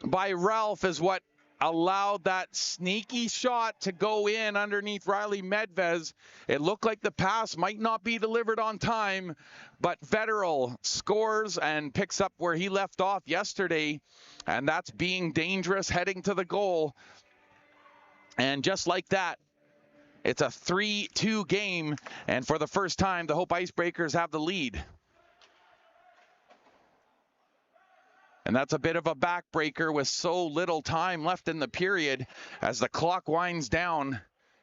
A: by Ralph is what allowed that sneaky shot to go in underneath Riley Medvez. It looked like the pass might not be delivered on time, but Vetterl scores and picks up where he left off yesterday, and that's being dangerous heading to the goal. And just like that, it's a 3-2 game, and for the first time, the Hope IceBreakers have the lead. And that's a bit of a backbreaker with so little time left in the period as the clock winds down.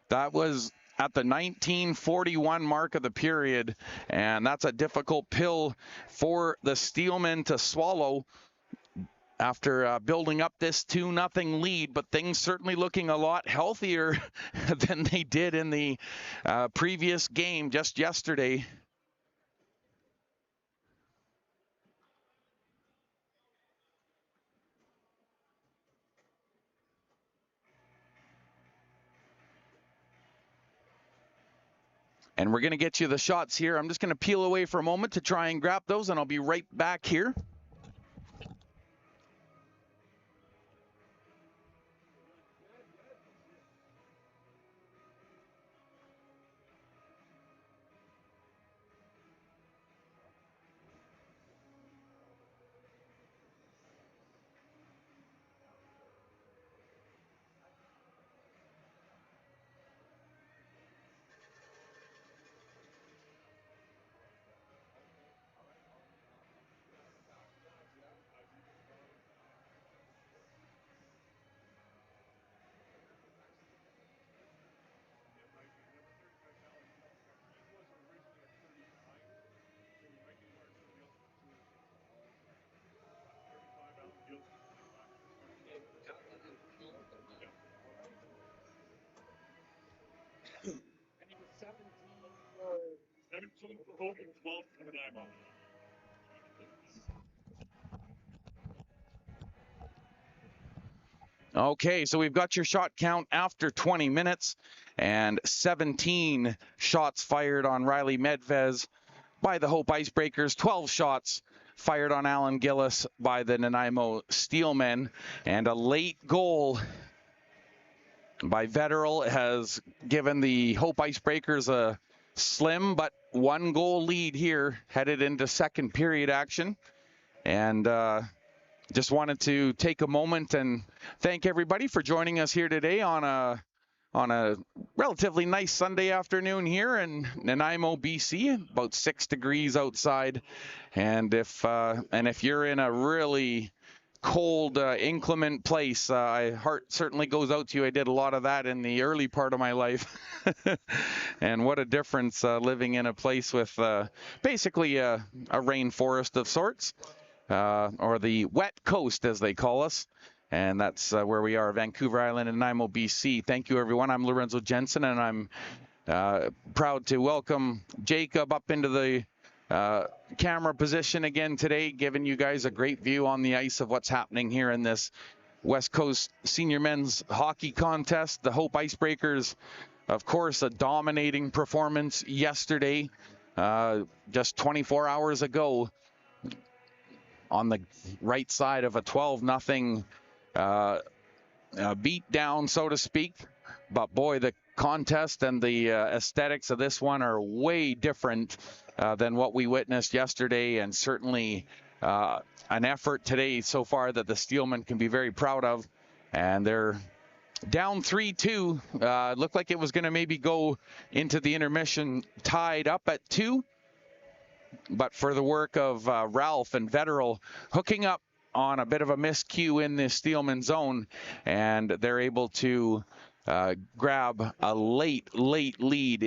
A: That was at the 1941 mark of the period, and that's a difficult pill for the Steelmen to swallow after building up this 2-0 lead, but things certainly looking a lot healthier than they did in the previous game just yesterday. And we're going to get you the shots here. I'm just going to peel away for a moment to try and grab those, and I'll be right back here. Okay, so we've got your shot count after 20 minutes and 17 shots fired on Riley Medvez by the Hope IceBreakers, 12 shots fired on Alan Gillis by the Nanaimo Steelmen, and a late goal by Vetterl has given the Hope IceBreakers a slim but 1-goal lead here, headed into second period action. And just wanted to take a moment and thank everybody for joining us here today on a relatively nice Sunday afternoon here in Nanaimo, BC, about 6 degrees outside. And if you're in a really cold, inclement place, heart certainly goes out to you. I did a lot of that in the early part of my life. And what a difference living in a place with basically a rainforest of sorts. Or the wet coast, as they call us. And that's where we are, Vancouver Island and Nanaimo, BC. Thank you, everyone. I'm Lorenzo Jensen, and I'm proud to welcome Jacob up into the camera position again today, giving you guys a great view on the ice of what's happening here in this West Coast Senior Men's Hockey Contest. The Hope IceBreakers, of course, a dominating performance yesterday. just 24 hours ago on the right side of a 12-0 beat down, so to speak. But boy, the contest and the aesthetics of this one are way different than what we witnessed yesterday, and certainly an effort today so far that the Steelmen can be very proud of. And they're down 3-2. Looked like it was going to maybe go into the intermission tied up at 2. But for the work of Ralph and Vetterl hooking up on a bit of a miscue in the Steelman zone, and they're able to grab a late lead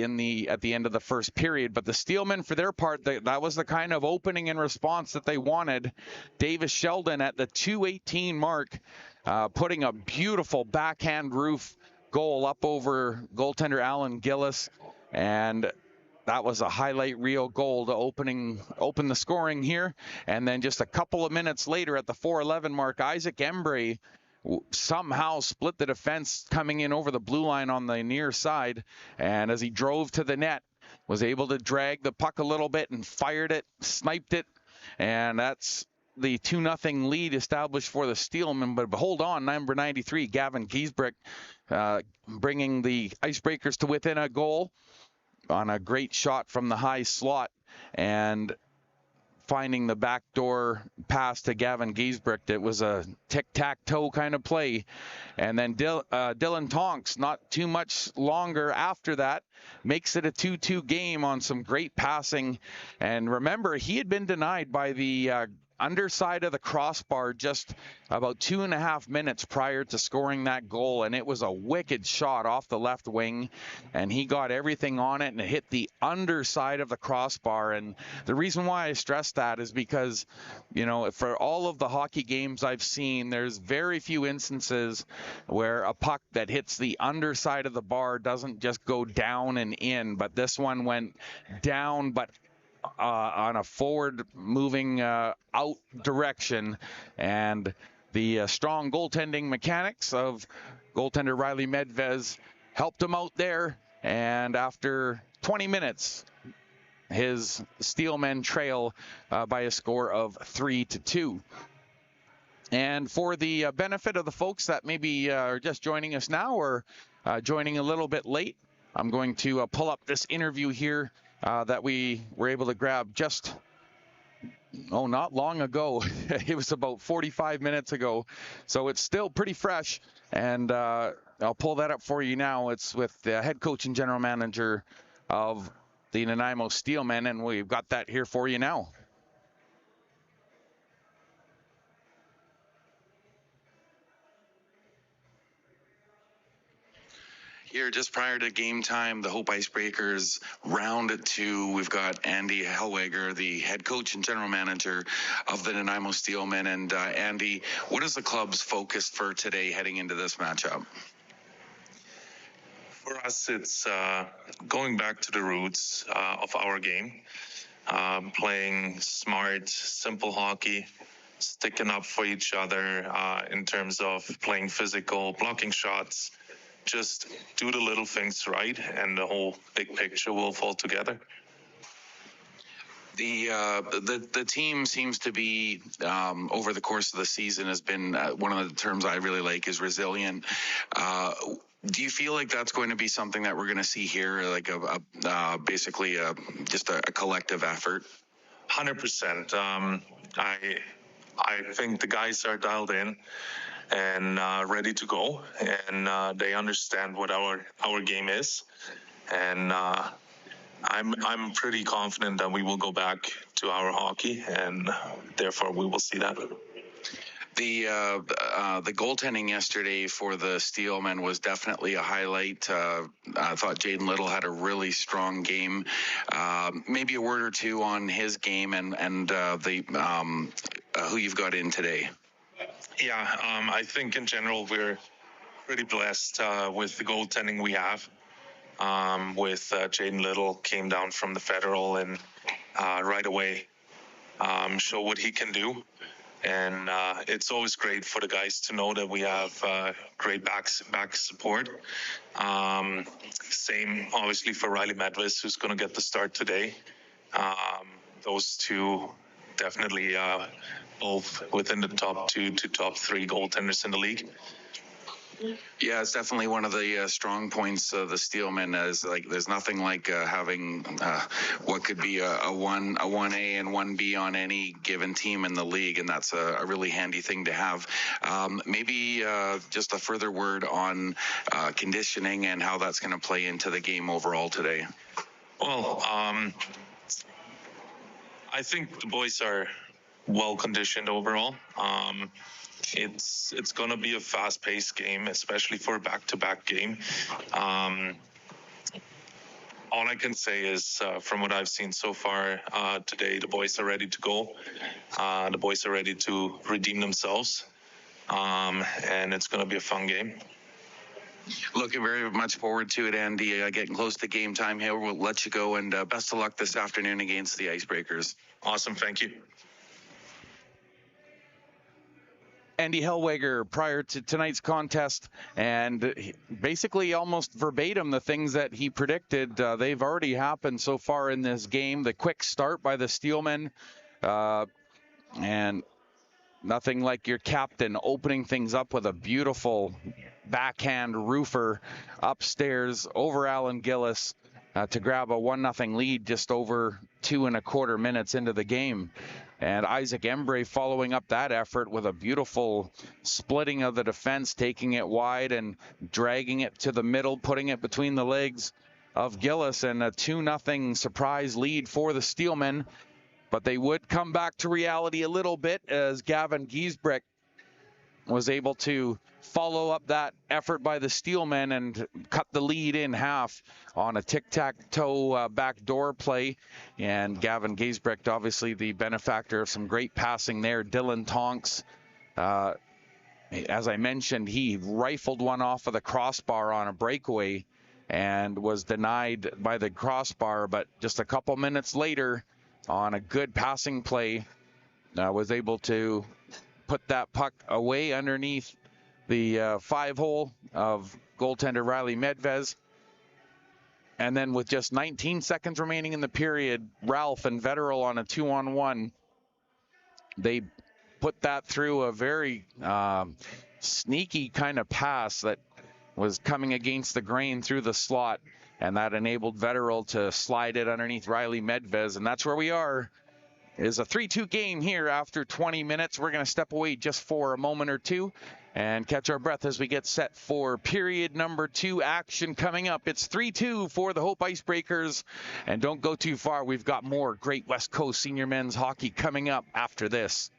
A: at the end of the first period. But the Steelmen, for their part, that was the kind of opening and response that they wanted. Davis Sheldon at the 2:18 mark, putting a beautiful backhand roof goal up over goaltender Alan Gillis, and that was a highlight reel goal to open the scoring here. And then just a couple of minutes later at the 4:11 mark, Isaac Embray somehow split the defense coming in over the blue line on the near side. And as he drove to the net, was able to drag the puck a little bit and fired it, sniped it. And that's the 2-0 lead established for the Steelmen. But hold on, number 93, Gavin Giesbrecht, bringing the Icebreakers to within a goal on a great shot from the high slot, and finding the backdoor pass to Gavin Giesbrecht. It was a tic-tac-toe kind of play. And then Dylan Tonks, not too much longer after that, makes it a 2-2 game on some great passing. And remember, he had been denied by the underside of the crossbar just about 2.5 minutes prior to scoring that goal, and it was a wicked shot off the left wing, and he got everything on it and it hit the underside of the crossbar. And the reason why I stress that is because, you know, for all of the hockey games I've seen, there's very few instances where a puck that hits the underside of the bar doesn't just go down and in, but this one went down but on a forward moving out direction. And the strong goaltending mechanics of goaltender Riley Medvez helped him out there. And after 20 minutes, his Steelmen trail by a score of 3-2. And for the benefit of the folks that maybe are just joining us now or joining a little bit late, I'm going to pull up this interview here that we were able to grab just, not long ago. It was about 45 minutes ago. So it's still pretty fresh. And I'll pull that up for you now. It's with the head coach and general manager of the Nanaimo Steelmen, and we've got that here for you now.
B: Here, just prior to game time, the Hope Icebreakers round at 2. We've got Andy Hellweger, the head coach and general manager of the Nanaimo Steelmen. And Andy, what is the club's focus for today heading into this matchup?
C: For us, it's going back to the roots of our game, playing smart, simple hockey, sticking up for each other in terms of playing physical, blocking shots. Just do the little things right, and the whole big picture will fall together.
B: The team seems to be over the course of the season has been one of the terms I really like is resilient. Do you feel like that's going to be something that we're going to see here, like basically just a collective effort?
C: 100%. I think the guys are dialed in and ready to go, and they understand what our game is, and I'm pretty confident that we will go back to our hockey, and therefore we will see that.
B: The goaltending yesterday for the Steelmen was definitely a highlight. I thought Jaden Little had a really strong game. Maybe a word or two on his game and who you've got in today.
C: Yeah, I think in general we're pretty blessed with the goaltending we have. With Jaden Little came down from the Federal and right away show what he can do. And it's always great for the guys to know that we have great back support. Same, obviously, for Riley Medvez, who's going to get the start today. Those two definitely both within the top 2 to top 3 goaltenders in the league.
B: Yeah, it's definitely one of the strong points of the Steelmen. Is like there's nothing like having what could be a 1A and 1B on any given team in the league, and that's a really handy thing to have. Maybe just a further word on conditioning and how that's going to play into the game overall today.
C: Well, I think the boys are well conditioned overall. It's going to be a fast-paced game, especially for a back-to-back game. All I can say is, from what I've seen so far today, the boys are ready to go. The boys are ready to redeem themselves, and it's going to be a fun game.
B: Looking very much forward to it, Andy. Getting close to game time here. We'll let you go, and best of luck this afternoon against the IceBreakers.
C: Awesome. Thank you.
A: Andy Hellweger prior to tonight's contest, and basically almost verbatim the things that he predicted, they've already happened so far in this game. The quick start by the Steelmen, and nothing like your captain opening things up with a beautiful backhand roofer upstairs over Alan Gillis to grab a 1-0 lead just over 2.25 minutes into the game. And Isaac Embray following up that effort with a beautiful splitting of the defense, taking it wide and dragging it to the middle, putting it between the legs of Gillis, and a 2-0 surprise lead for the Steelmen. But they would come back to reality a little bit as Gavin Giesbrecht was able to follow up that effort by the Steelmen and cut the lead in half on a tic-tac-toe backdoor play. And Gavin Giesbrecht, obviously the benefactor of some great passing there. Dylan Tonks, as I mentioned, he rifled one off of the crossbar on a breakaway and was denied by the crossbar, but just a couple minutes later on a good passing play was able to put that puck away underneath the 5-hole of goaltender Riley Medvez. And then with just 19 seconds remaining in the period, Ralph and Vetterl on a 2-on-1, they put that through a very sneaky kind of pass that was coming against the grain through the slot, and that enabled Vetterl to slide it underneath Riley Medvez. And that's where we are. It is a 3-2 game here after 20 minutes. We're going to step away just for a moment or two and catch our breath as we get set for period number 2 action coming up. It's 3-2 for the Hope IceBreakers. And don't go too far. We've got more great West Coast senior men's hockey coming up after this.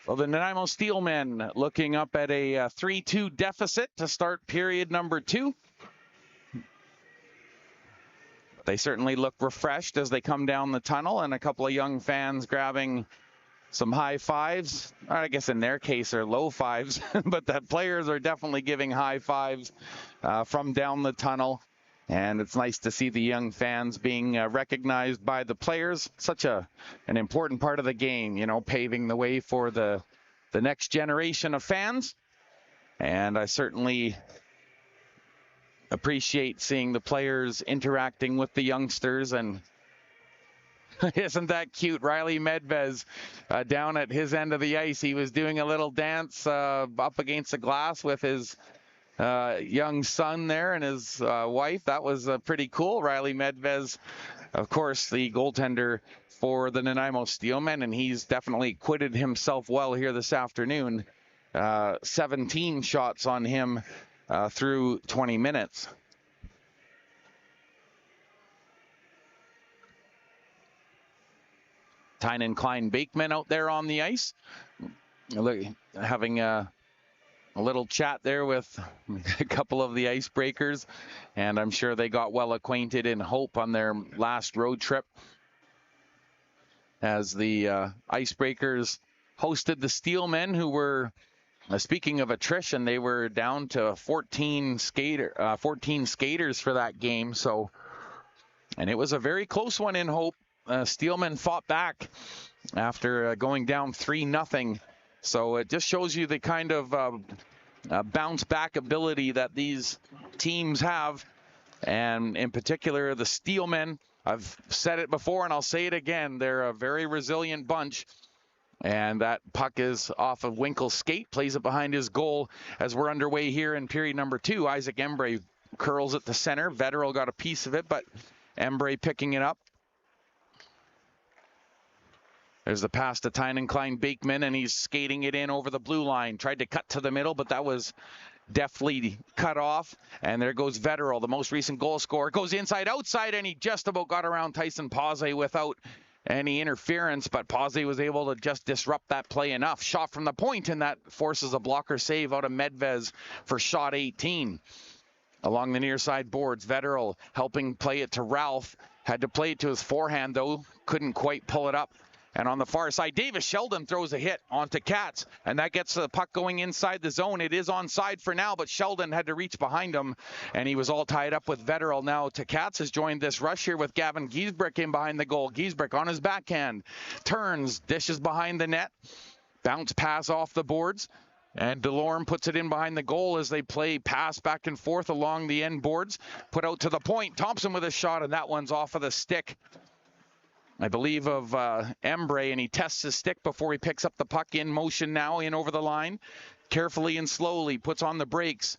A: Well, the Nanaimo Steelmen looking up at a 3-2 deficit to start period number 2. They certainly look refreshed as they come down the tunnel, and a couple of young fans grabbing some high fives. I guess in their case are low fives, but the players are definitely giving high fives from down the tunnel. And it's nice to see the young fans being recognized by the players. Such an important part of the game, you know, paving the way for the next generation of fans. And I certainly appreciate seeing the players interacting with the youngsters. And isn't that cute? Riley Medvez down at his end of the ice. He was doing a little dance up against the glass with his young son there and his wife. That was pretty cool. Riley Medvez, of course, the goaltender for the Nanaimo Steelmen, and he's definitely acquitted himself well here this afternoon. 17 shots on him through 20 minutes. Tynan Klein-Bakeman out there on the ice, having a little chat there with a couple of the IceBreakers, and I'm sure they got well acquainted in Hope on their last road trip as the IceBreakers hosted the Steelmen, who were, speaking of attrition, they were down to 14 skaters for that game. So, and it was a very close one in Hope. Steelmen fought back after going down 3-0. So it just shows you the kind of bounce back ability that these teams have. And in particular, the Steelmen, I've said it before and I'll say it again, they're a very resilient bunch. And that puck is off of Winkle's skate, plays it behind his goal as we're underway here in period number 2. Isaac Embray curls at the center. Vetterl got a piece of it, but Embray picking it up. There's the pass to Tynan Klein-Bakeman, and he's skating it in over the blue line. Tried to cut to the middle, but that was deftly cut off. And there goes Vetterl, the most recent goal scorer. Goes inside, outside, and he just about got around Tyson Pause without any interference. But Pause was able to just disrupt that play enough. Shot from the point, and that forces a blocker save out of Medvez for shot 18. Along the near side boards, Vetterl helping play it to Ralph. Had to play it to his forehand, though. Couldn't quite pull it up. And on the far side, Davis Sheldon throws a hit onto Katz, and that gets the puck going inside the zone. It is onside for now, but Sheldon had to reach behind him, and he was all tied up with Vetterl. Now to Katz has joined this rush here with Gavin Giesbrecht in behind the goal. Giesbrecht on his backhand, turns, dishes behind the net, bounce pass off the boards, and Delorme puts it in behind the goal as they play pass back and forth along the end boards. Put out to the point, Thompson with a shot, and that one's off of the stick, I believe, of Embray, and he tests his stick before he picks up the puck in motion now, in over the line. Carefully and slowly puts on the brakes.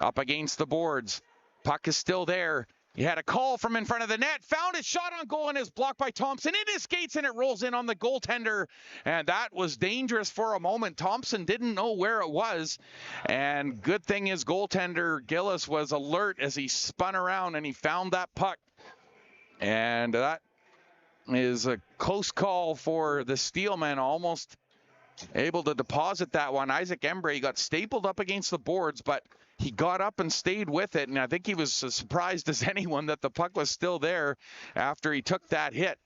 A: Up against the boards. Puck is still there. He had a call from in front of the net, found his shot on goal, and is blocked by Thompson. It is skates, and it rolls in on the goaltender, and that was dangerous for a moment. Thompson didn't know where it was, and good thing his goaltender, Gillis, was alert as he spun around, and he found that puck. And that is a close call for the Steelmen, almost able to deposit that one. Isaac Embray got stapled up against the boards, but he got up and stayed with it, and I think he was as surprised as anyone that the puck was still there after he took that hit.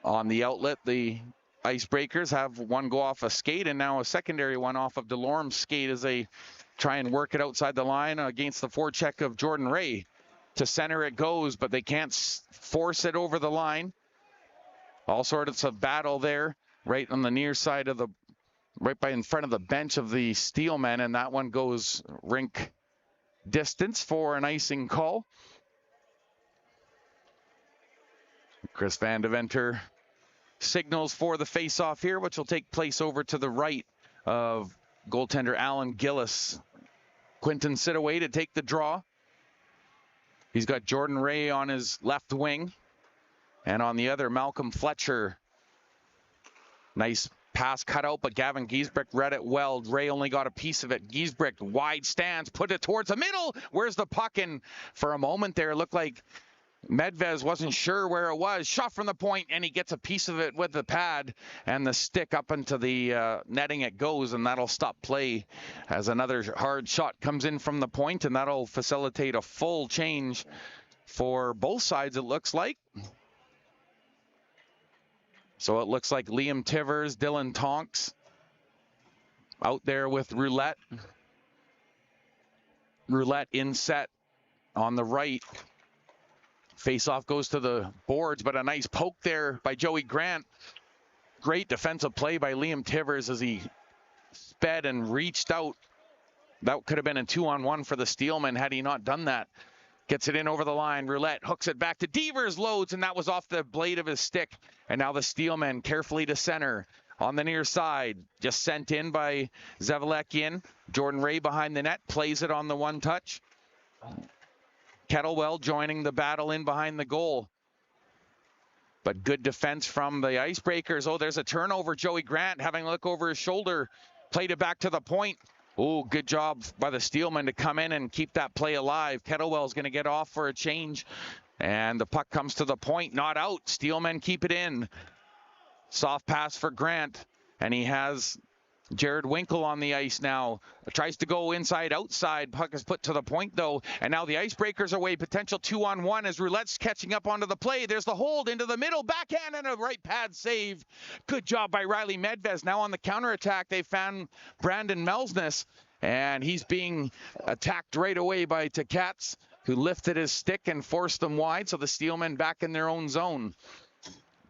A: On the outlet, the IceBreakers have one go off a skate, and now a secondary one off of Delorme's skate as they try and work it outside the line against the forecheck of Jordan Ray. To center it goes, but they can't force it over the line. All sorts of battle there, right on the near side of the, right by in front of the bench of the Steelmen, and that one goes rink distance for an icing call. Chris Van Deventer signals for the face-off here, which will take place over to the right of goaltender Alan Gillis. Quinton Sidaway to take the draw. He's got Jordan Ray on his left wing. And on the other, Malcolm Fletcher. Nice pass cut out, but Gavin Giesbrecht read it well. Ray only got a piece of it. Giesbrecht, wide stance, put it towards the middle. Where's the puck? And for a moment there, it looked like Medvez wasn't sure where it was. Shot from the point, and he gets a piece of it with the pad and the stick up into the netting. It goes, and that'll stop play as another hard shot comes in from the point, and that'll facilitate a full change for both sides, it looks like. So it looks like Liam Tivers, Dylan Tonks out there with Roulette. Roulette in set on the right. Face-off goes to the boards, but a nice poke there by Joey Grant. Great defensive play by Liam Tivers as he sped and reached out. That could have been a 2-on-1 for the Steelmen had he not done that. Gets it in over the line. Roulette hooks it back to Devers, loads, and that was off the blade of his stick. And now the Steelmen carefully to center on the near side. Just sent in by Zavalekian. Jordan Ray behind the net, plays it on the one touch. Kettlewell joining the battle in behind the goal. But good defense from the Icebreakers. Oh, there's a turnover. Joey Grant having a look over his shoulder. Played it back to the point. Oh, good job by the Steelmen to come in and keep that play alive. Kettlewell's going to get off for a change. And the puck comes to the point, not out. Steelmen keep it in. Soft pass for Grant. And he has Jared Winkle on the ice now. Tries to go inside, outside. Puck is put to the point, though. And now the Icebreakers away. Potential 2-on-1 as Roulette's catching up onto the play. There's the hold into the middle. Backhand and a right pad save. Good job by Riley Medvez. Now on the counterattack, they found Brandon Melsness. And he's being attacked right away by Tkats, who lifted his stick and forced them wide. So the Steelmen back in their own zone.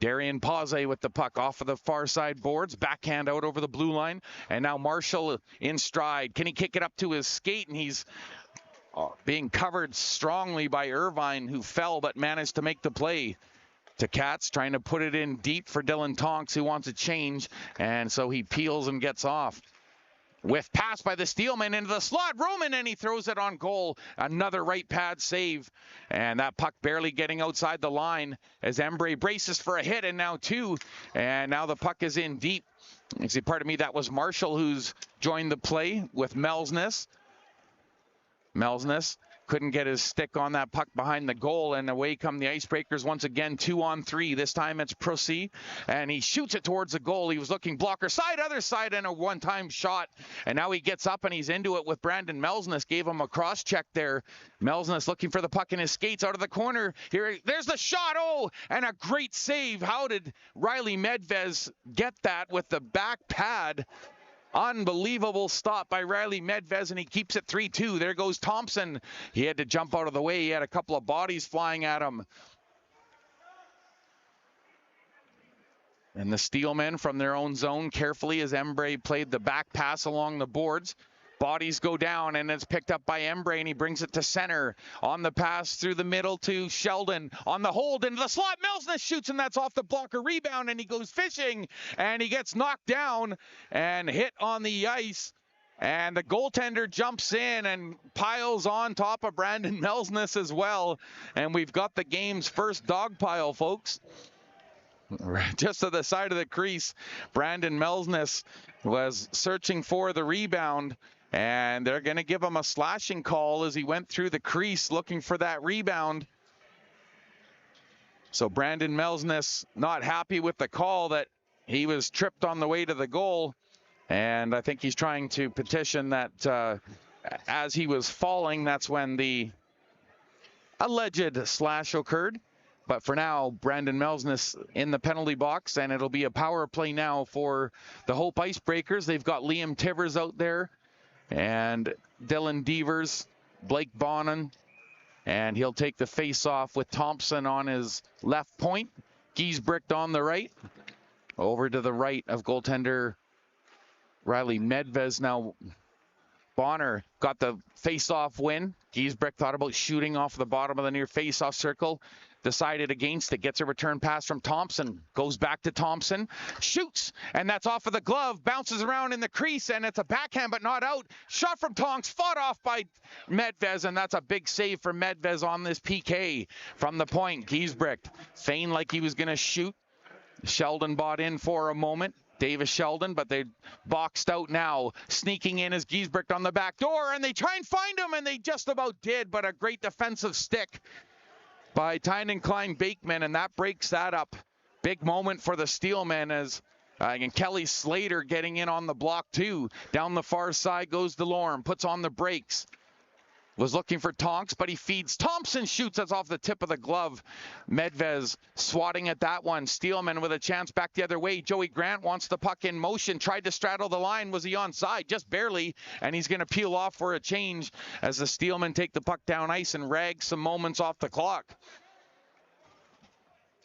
A: Darian Pause with the puck off of the far side boards, backhand out over the blue line, and now Marshall in stride. Can he kick it up to his skate? And he's being covered strongly by Irvine, who fell but managed to make the play. Tkats trying to put it in deep for Dylan Tonks, who wants a change, and so he peels and gets off. With pass by the Steelman into the slot, Roman, and he throws it on goal. Another right pad save, and that puck barely getting outside the line as Embray braces for a hit, and now two, and now the puck is in deep. See, pardon me, that was Marshall who's joined the play with Melsness. Melsness couldn't get his stick on that puck behind the goal, and away come the Icebreakers once again, 2-on-3. This time it's Procy, and he shoots it towards the goal. He was looking blocker side, other side, and a one-time shot. And now he gets up and he's into it with Brandon Melsness. Gave him a cross check there. Melsness looking for the puck in his skates out of the corner. There's the shot. Oh, and a great save. How did Riley Medvez get that with the back pad? Unbelievable stop by Riley Medvez, and he keeps it 3-2. There goes Thompson. He had to jump out of the way. He had a couple of bodies flying at him. And the Steelmen from their own zone carefully as Embray played the back pass along the boards. Bodies go down, and it's picked up by Embray, and he brings it to center. On the pass through the middle to Sheldon. On the hold into the slot, Melsness shoots, and that's off the blocker rebound, and he goes fishing, and he gets knocked down and hit on the ice. And the goaltender jumps in and piles on top of Brandon Melsness as well. And we've got the game's first dog pile, folks. Just to the side of the crease, Brandon Melsness was searching for the rebound. And they're going to give him a slashing call as he went through the crease looking for that rebound. So Brandon Melsness not happy with the call that he was tripped on the way to the goal. And I think he's trying to petition that as he was falling, that's when the alleged slash occurred. But for now, Brandon Melsness in the penalty box, and it'll be a power play now for the Hope Icebreakers. They've got Liam Tivers out there. And Dylan Devers, Blake Bonin, and he'll take the face-off with Thompson on his left point. Giesbrecht on the right. Over to the right of goaltender Riley Medvez. Now Bonner got the face-off win. Giesbrecht thought about shooting off the bottom of the near face-off circle. decided against it. Gets a return pass from Thompson. Goes back to Thompson. Shoots. And that's off of the glove. Bounces around in the crease. And it's a backhand, but not out. Shot from Tonks. Fought off by Medvez. And that's a big save for Medvez on this PK from the point. Giesbrecht feigned like he was going to shoot. Sheldon bought in for a moment. Davis Sheldon, but they boxed out now. Sneaking in is Giesbrecht on the back door, and they try and find him, and they just about did, but a great defensive stick by Tynan Klein-Bakeman, and that breaks that up. Big moment for the Steelmen as and Kelly Slater getting in on the block too. Down the far side goes DeLorme, puts on the brakes. Was looking for Tonks, but he feeds. Thompson shoots. That's off the tip of the glove. Medvez swatting at that one. Steelman with a chance back the other way. Joey Grant wants the puck in motion. Tried to straddle the line. Was he onside? Just barely. And he's going to peel off for a change as the Steelmen take the puck down ice and rag some moments off the clock.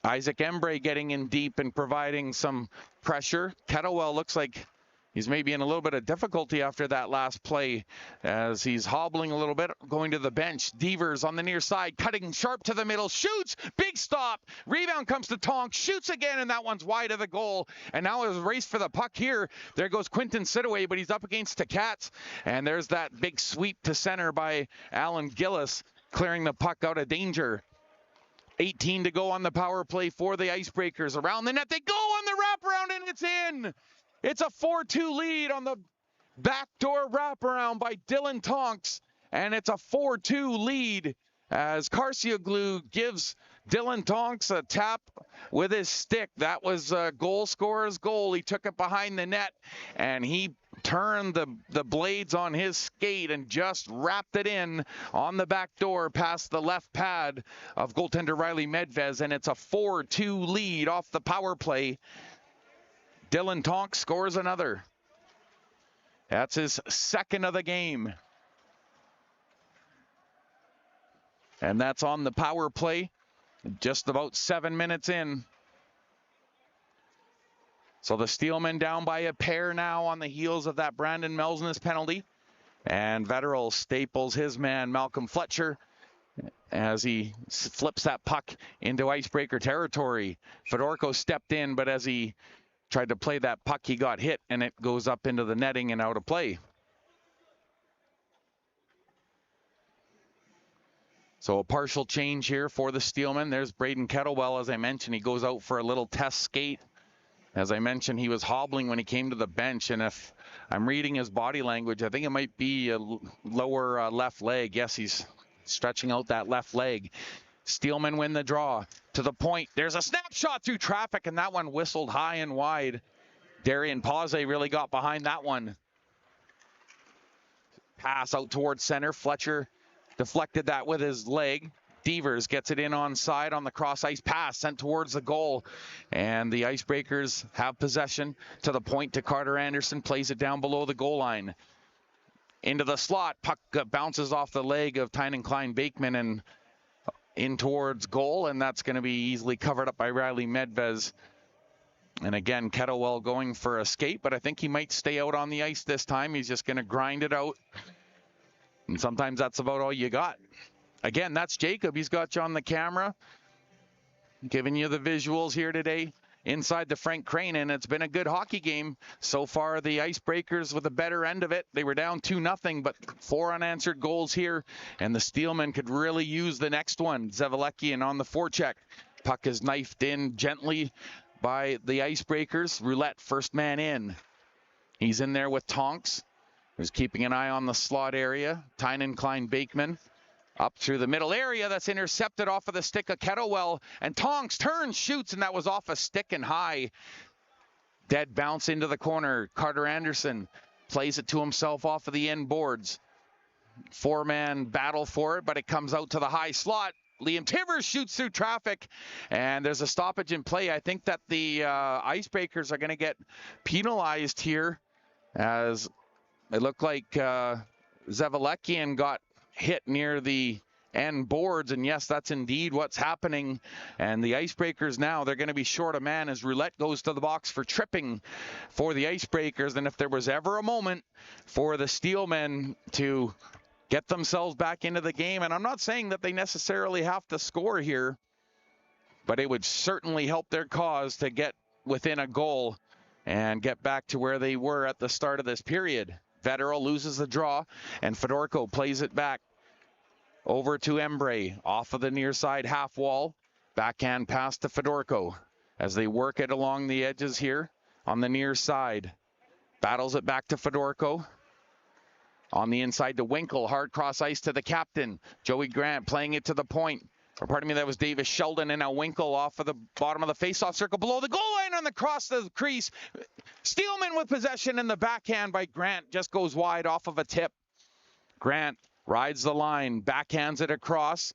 A: Isaac Embray getting in deep and providing some pressure. Kettlewell looks like he's maybe in a little bit of difficulty after that last play as he's hobbling a little bit, going to the bench. Devers on the near side, cutting sharp to the middle, shoots, big stop. Rebound comes to Tonk, shoots again, and that one's wide of the goal. And now a race for the puck here. There goes Quinton Sidaway, but he's up against Tkats. And there's that big sweep to center by Alan Gillis, clearing the puck out of danger. 18 to go on the power play for the Icebreakers. Around the net, they go on the wraparound, and it's in. It's a 4-2 lead on the backdoor wraparound by Dylan Tonks, and it's a 4-2 lead as Karcioglu gives Dylan Tonks a tap with his stick. That was a goal scorer's goal. He took it behind the net, and he turned the blades on his skate and just wrapped it in on the back door past the left pad of goaltender Riley Medvez, and it's a 4-2 lead off the power play. Dylan Tonks scores another. That's his second of the game. And that's on the power play, just about 7 minutes in. So the Steelmen down by a pair now on the heels of that Brandon Melsness penalty. And Vetterl staples his man, Malcolm Fletcher, as he flips that puck into icebreaker territory. Fedorko stepped in, but as he tried to play that puck, he got hit, and it goes up into the netting and out of play. So a partial change here for the Steelmen. There's Braden Kettlewell, as I mentioned. He goes out for a little test skate. As I mentioned, he was hobbling when he came to the bench, and if I'm reading his body language, I think it might be a lower left leg. Yes, he's stretching out that left leg. Steelmen win the draw to the point. There's a snapshot through traffic, and that one whistled high and wide. Darian Pause really got behind that one. Pass out towards center. Fletcher deflected that with his leg. Devers gets it in onside on the cross ice pass sent towards the goal. And the Icebreakers have possession to the point to Carter Anderson. Plays it down below the goal line. Into the slot. Puck bounces off the leg of Tynan Klein-Bakeman and in towards goal. And that's going to be easily covered up by Riley Medvez. And again, Kettlewell going for a skate, but I think he might stay out on the ice this time. He's just going to grind it out. And sometimes that's about all you got. Again, that's Jacob. He's got you on the camera, giving you the visuals here today inside the Frank Crane, and it's been a good hockey game so far. The Icebreakers with the better end of it. They were down 2-0, but 4 unanswered goals here, and the Steelmen could really use the next one. Zevelekian on the forecheck. Puck is knifed in gently by the Icebreakers. Roulette, first man in. He's in there with Tonks, who's keeping an eye on the slot area. Tynan Klein-Bakeman up through the middle area. That's intercepted off of the stick of Kettlewell. And Tonks turns, shoots, and that was off a stick and high. Dead bounce into the corner. Carter Anderson plays it to himself off of the end boards. 4-man battle for it, but it comes out to the high slot. Liam Tivers shoots through traffic, and there's a stoppage in play. I think that the Icebreakers are going to get penalized here, as it looked like Zevelekian got hit near the end boards, and yes, that's indeed what's happening. And the Icebreakers now, they're going to be short a man as Roulette goes to the box for tripping for the Icebreakers. And if there was ever a moment for the Steelmen to get themselves back into the game, and I'm not saying that they necessarily have to score here, but it would certainly help their cause to get within a goal and get back to where they were at the start of this period. Vetero loses the draw, and Fedorko plays it back over to Embre, off of the near side half wall. Backhand pass to Fedorko as they work it along the edges here on the near side. Battles it back to Fedorko. On the inside to Winkle, hard cross ice to the captain. Joey Grant playing it to the point. Or pardon me, that was Davis Sheldon, and now Winkle off of the bottom of the faceoff circle below the goal line on the cross the crease. Steelman with possession, and the backhand by Grant just goes wide off of a tip. Grant rides the line, backhands it across.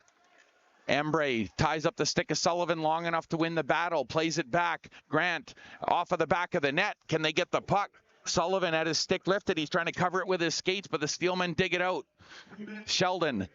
A: Embre ties up the stick of Sullivan long enough to win the battle, plays it back. Grant off of the back of the net. Can they get the puck? Sullivan had his stick lifted. He's trying to cover it with his skates, but the Steelmen dig it out. Sheldon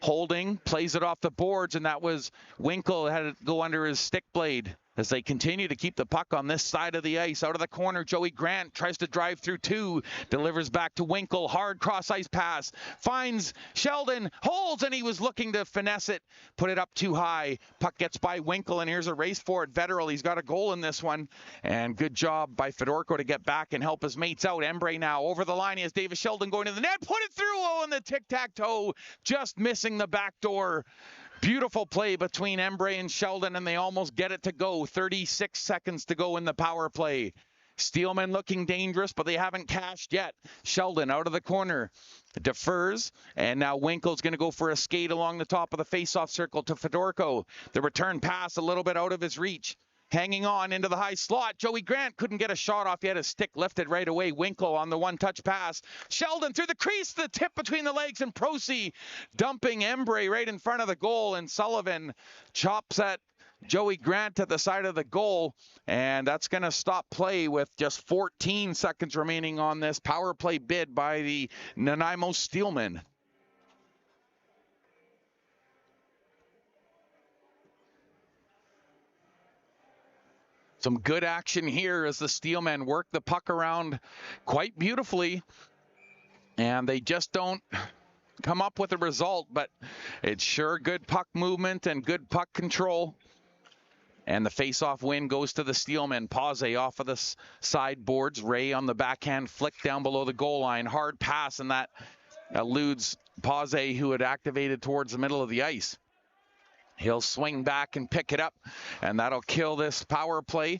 A: holding, plays it off the boards, and that was Winkle had to go under his stick blade as they continue to keep the puck on this side of the ice. Out of the corner, Joey Grant tries to drive through two, delivers back to Winkle, hard cross ice pass, finds Sheldon, holds, and he was looking to finesse it, put it up too high. Puck gets by Winkle, and here's a race for it. Vetero, he's got a goal in this one, and good job by Fedorko to get back and help his mates out. Embre now over the line. He has Davis Sheldon going to the net, put it through, oh, and the tic-tac-toe, just missing the back door. Beautiful play between Embre and Sheldon, and they almost get it to go. 36 seconds to go in the power play. Steelmen looking dangerous, but they haven't cashed yet. Sheldon out of the corner, defers, and now Winkle's going to go for a skate along the top of the face-off circle to Fedorko. The return pass a little bit out of his reach. Hanging on into the high slot. Joey Grant couldn't get a shot off. He had his stick lifted right away. Winkle on the one-touch pass. Sheldon through the crease, the tip between the legs, and Prosy dumping Embre right in front of the goal. And Sullivan chops at Joey Grant at the side of the goal. And that's going to stop play with just 14 seconds remaining on this power play bid by the Nanaimo Steelmen. Some good action here as the Steelmen work the puck around quite beautifully, and they just don't come up with a result, but it's sure good puck movement and good puck control. And the face-off win goes to the Steelmen. Pause off of the sideboards. Ray on the backhand flick down below the goal line. Hard pass, and that eludes Pause, who had activated towards the middle of the ice. He'll swing back and pick it up, and that'll kill this power play.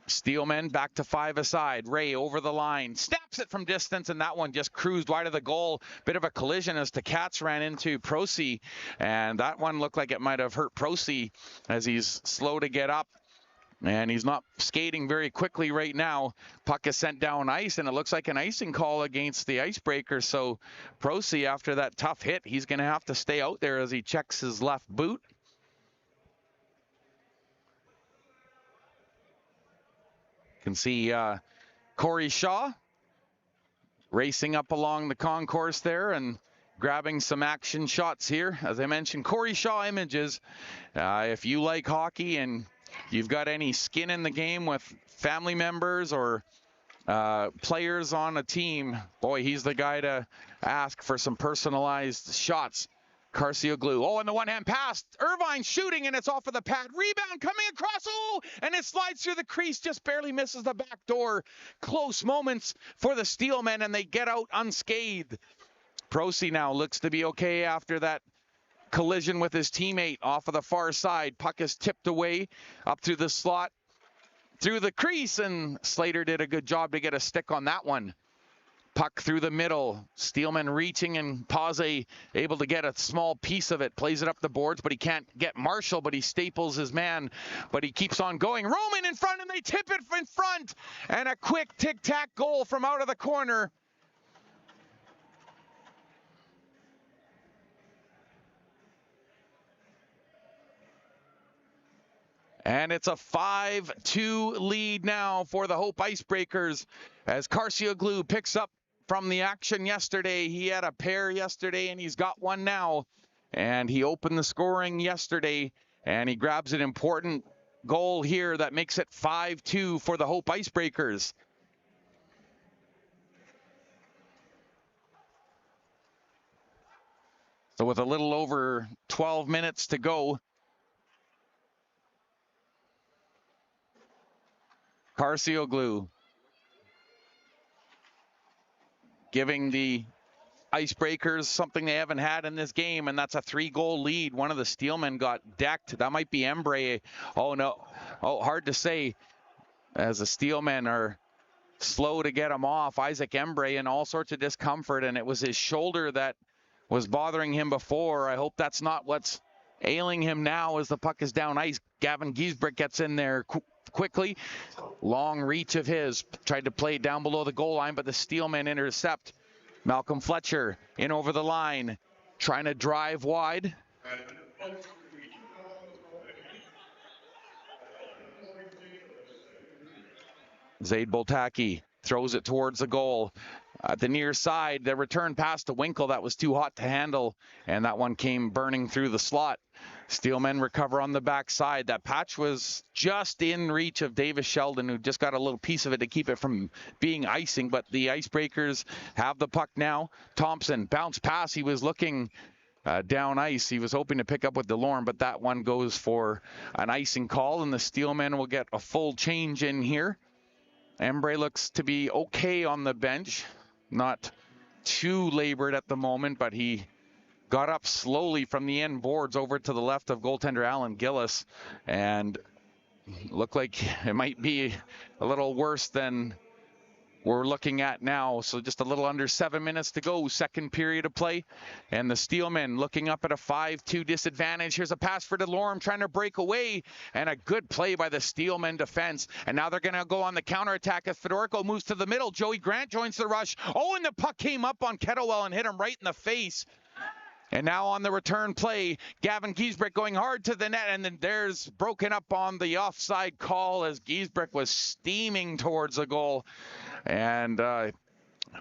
A: Steelmen back to 5 aside. Ray over the line, snaps it from distance, and that one just cruised wide of the goal. Bit of a collision as the Cats ran into Prosy, and that one looked like it might have hurt Prosy as he's slow to get up. And he's not skating very quickly right now. Puck is sent down ice, and it looks like an icing call against the IceBreakers. So Prosy, after that tough hit, he's going to have to stay out there as he checks his left boot. You can see Corey Shaw racing up along the concourse there and grabbing some action shots here. As I mentioned, Corey Shaw Images. If you like hockey and you've got any skin in the game with family members or players on a team, boy, he's the guy to ask for some personalized shots. Carcioglu, oh, and the one-hand pass. Irvine shooting, and it's off of the pad. Rebound coming across, oh, and it slides through the crease, just barely misses the back door. Close moments for the Steelmen, and they get out unscathed. Prosy now looks to be okay after that collision with his teammate off of the far side. Puck is tipped away up through the slot, through the crease, and Slater did a good job to get a stick on that one. Puck through the middle. Steelman reaching, and Pause able to get a small piece of it. Plays it up the boards, but he can't get Marshall, but he staples his man. But he keeps on going. Roman in front, and they tip it in front. And a quick tic-tac goal from out of the corner. And it's a 5-2 lead now for the Hope IceBreakers as Carcioglu picks up from the action yesterday. He had a pair yesterday, and he's got one now. And he opened the scoring yesterday, and he grabs an important goal here that makes it 5-2 for the Hope IceBreakers. So with a little over 12 minutes to go, Carcioglu giving the IceBreakers something they haven't had in this game, and that's a 3-goal lead. One of the Steelmen got decked. That might be Embray. Oh, no. Oh, hard to say, as the Steelmen are slow to get him off. Isaac Embray in all sorts of discomfort, and it was his shoulder that was bothering him before. I hope that's not what's ailing him now as the puck is down ice. Gavin Giesbrecht gets in there quickly. Long reach of his. Tried to play it down below the goal line, but the Steelmen intercept. Malcolm Fletcher in over the line, trying to drive wide. Zaid Boltaki throws it towards the goal. At the near side, the return pass to Winkle, that was too hot to handle, and that one came burning through the slot. Steelmen recover on the backside. That patch was just in reach of Davis Sheldon, who just got a little piece of it to keep it from being icing, but the IceBreakers have the puck now. Thompson, bounce pass. He was looking down ice. He was hoping to pick up with DeLorme, but that one goes for an icing call, and the Steelmen will get a full change in here. Embray looks to be okay on the bench. Not too labored at the moment, but he got up slowly from the end boards over to the left of goaltender Alan Gillis, and looked like it might be a little worse than we're looking at now. So just a little under 7 minutes to go, second period of play, and the Steelmen looking up at a 5-2 disadvantage. Here's a pass for DeLorme trying to break away, and a good play by the Steelmen defense. And now they're going to go on the counterattack as Fedorko moves to the middle. Joey Grant joins the rush. Oh, and the puck came up on Kettlewell and hit him right in the face. And now on the return play, Gavin Giesbrecht going hard to the net, and then there's broken up on the offside call as Giesbrecht was steaming towards the goal. And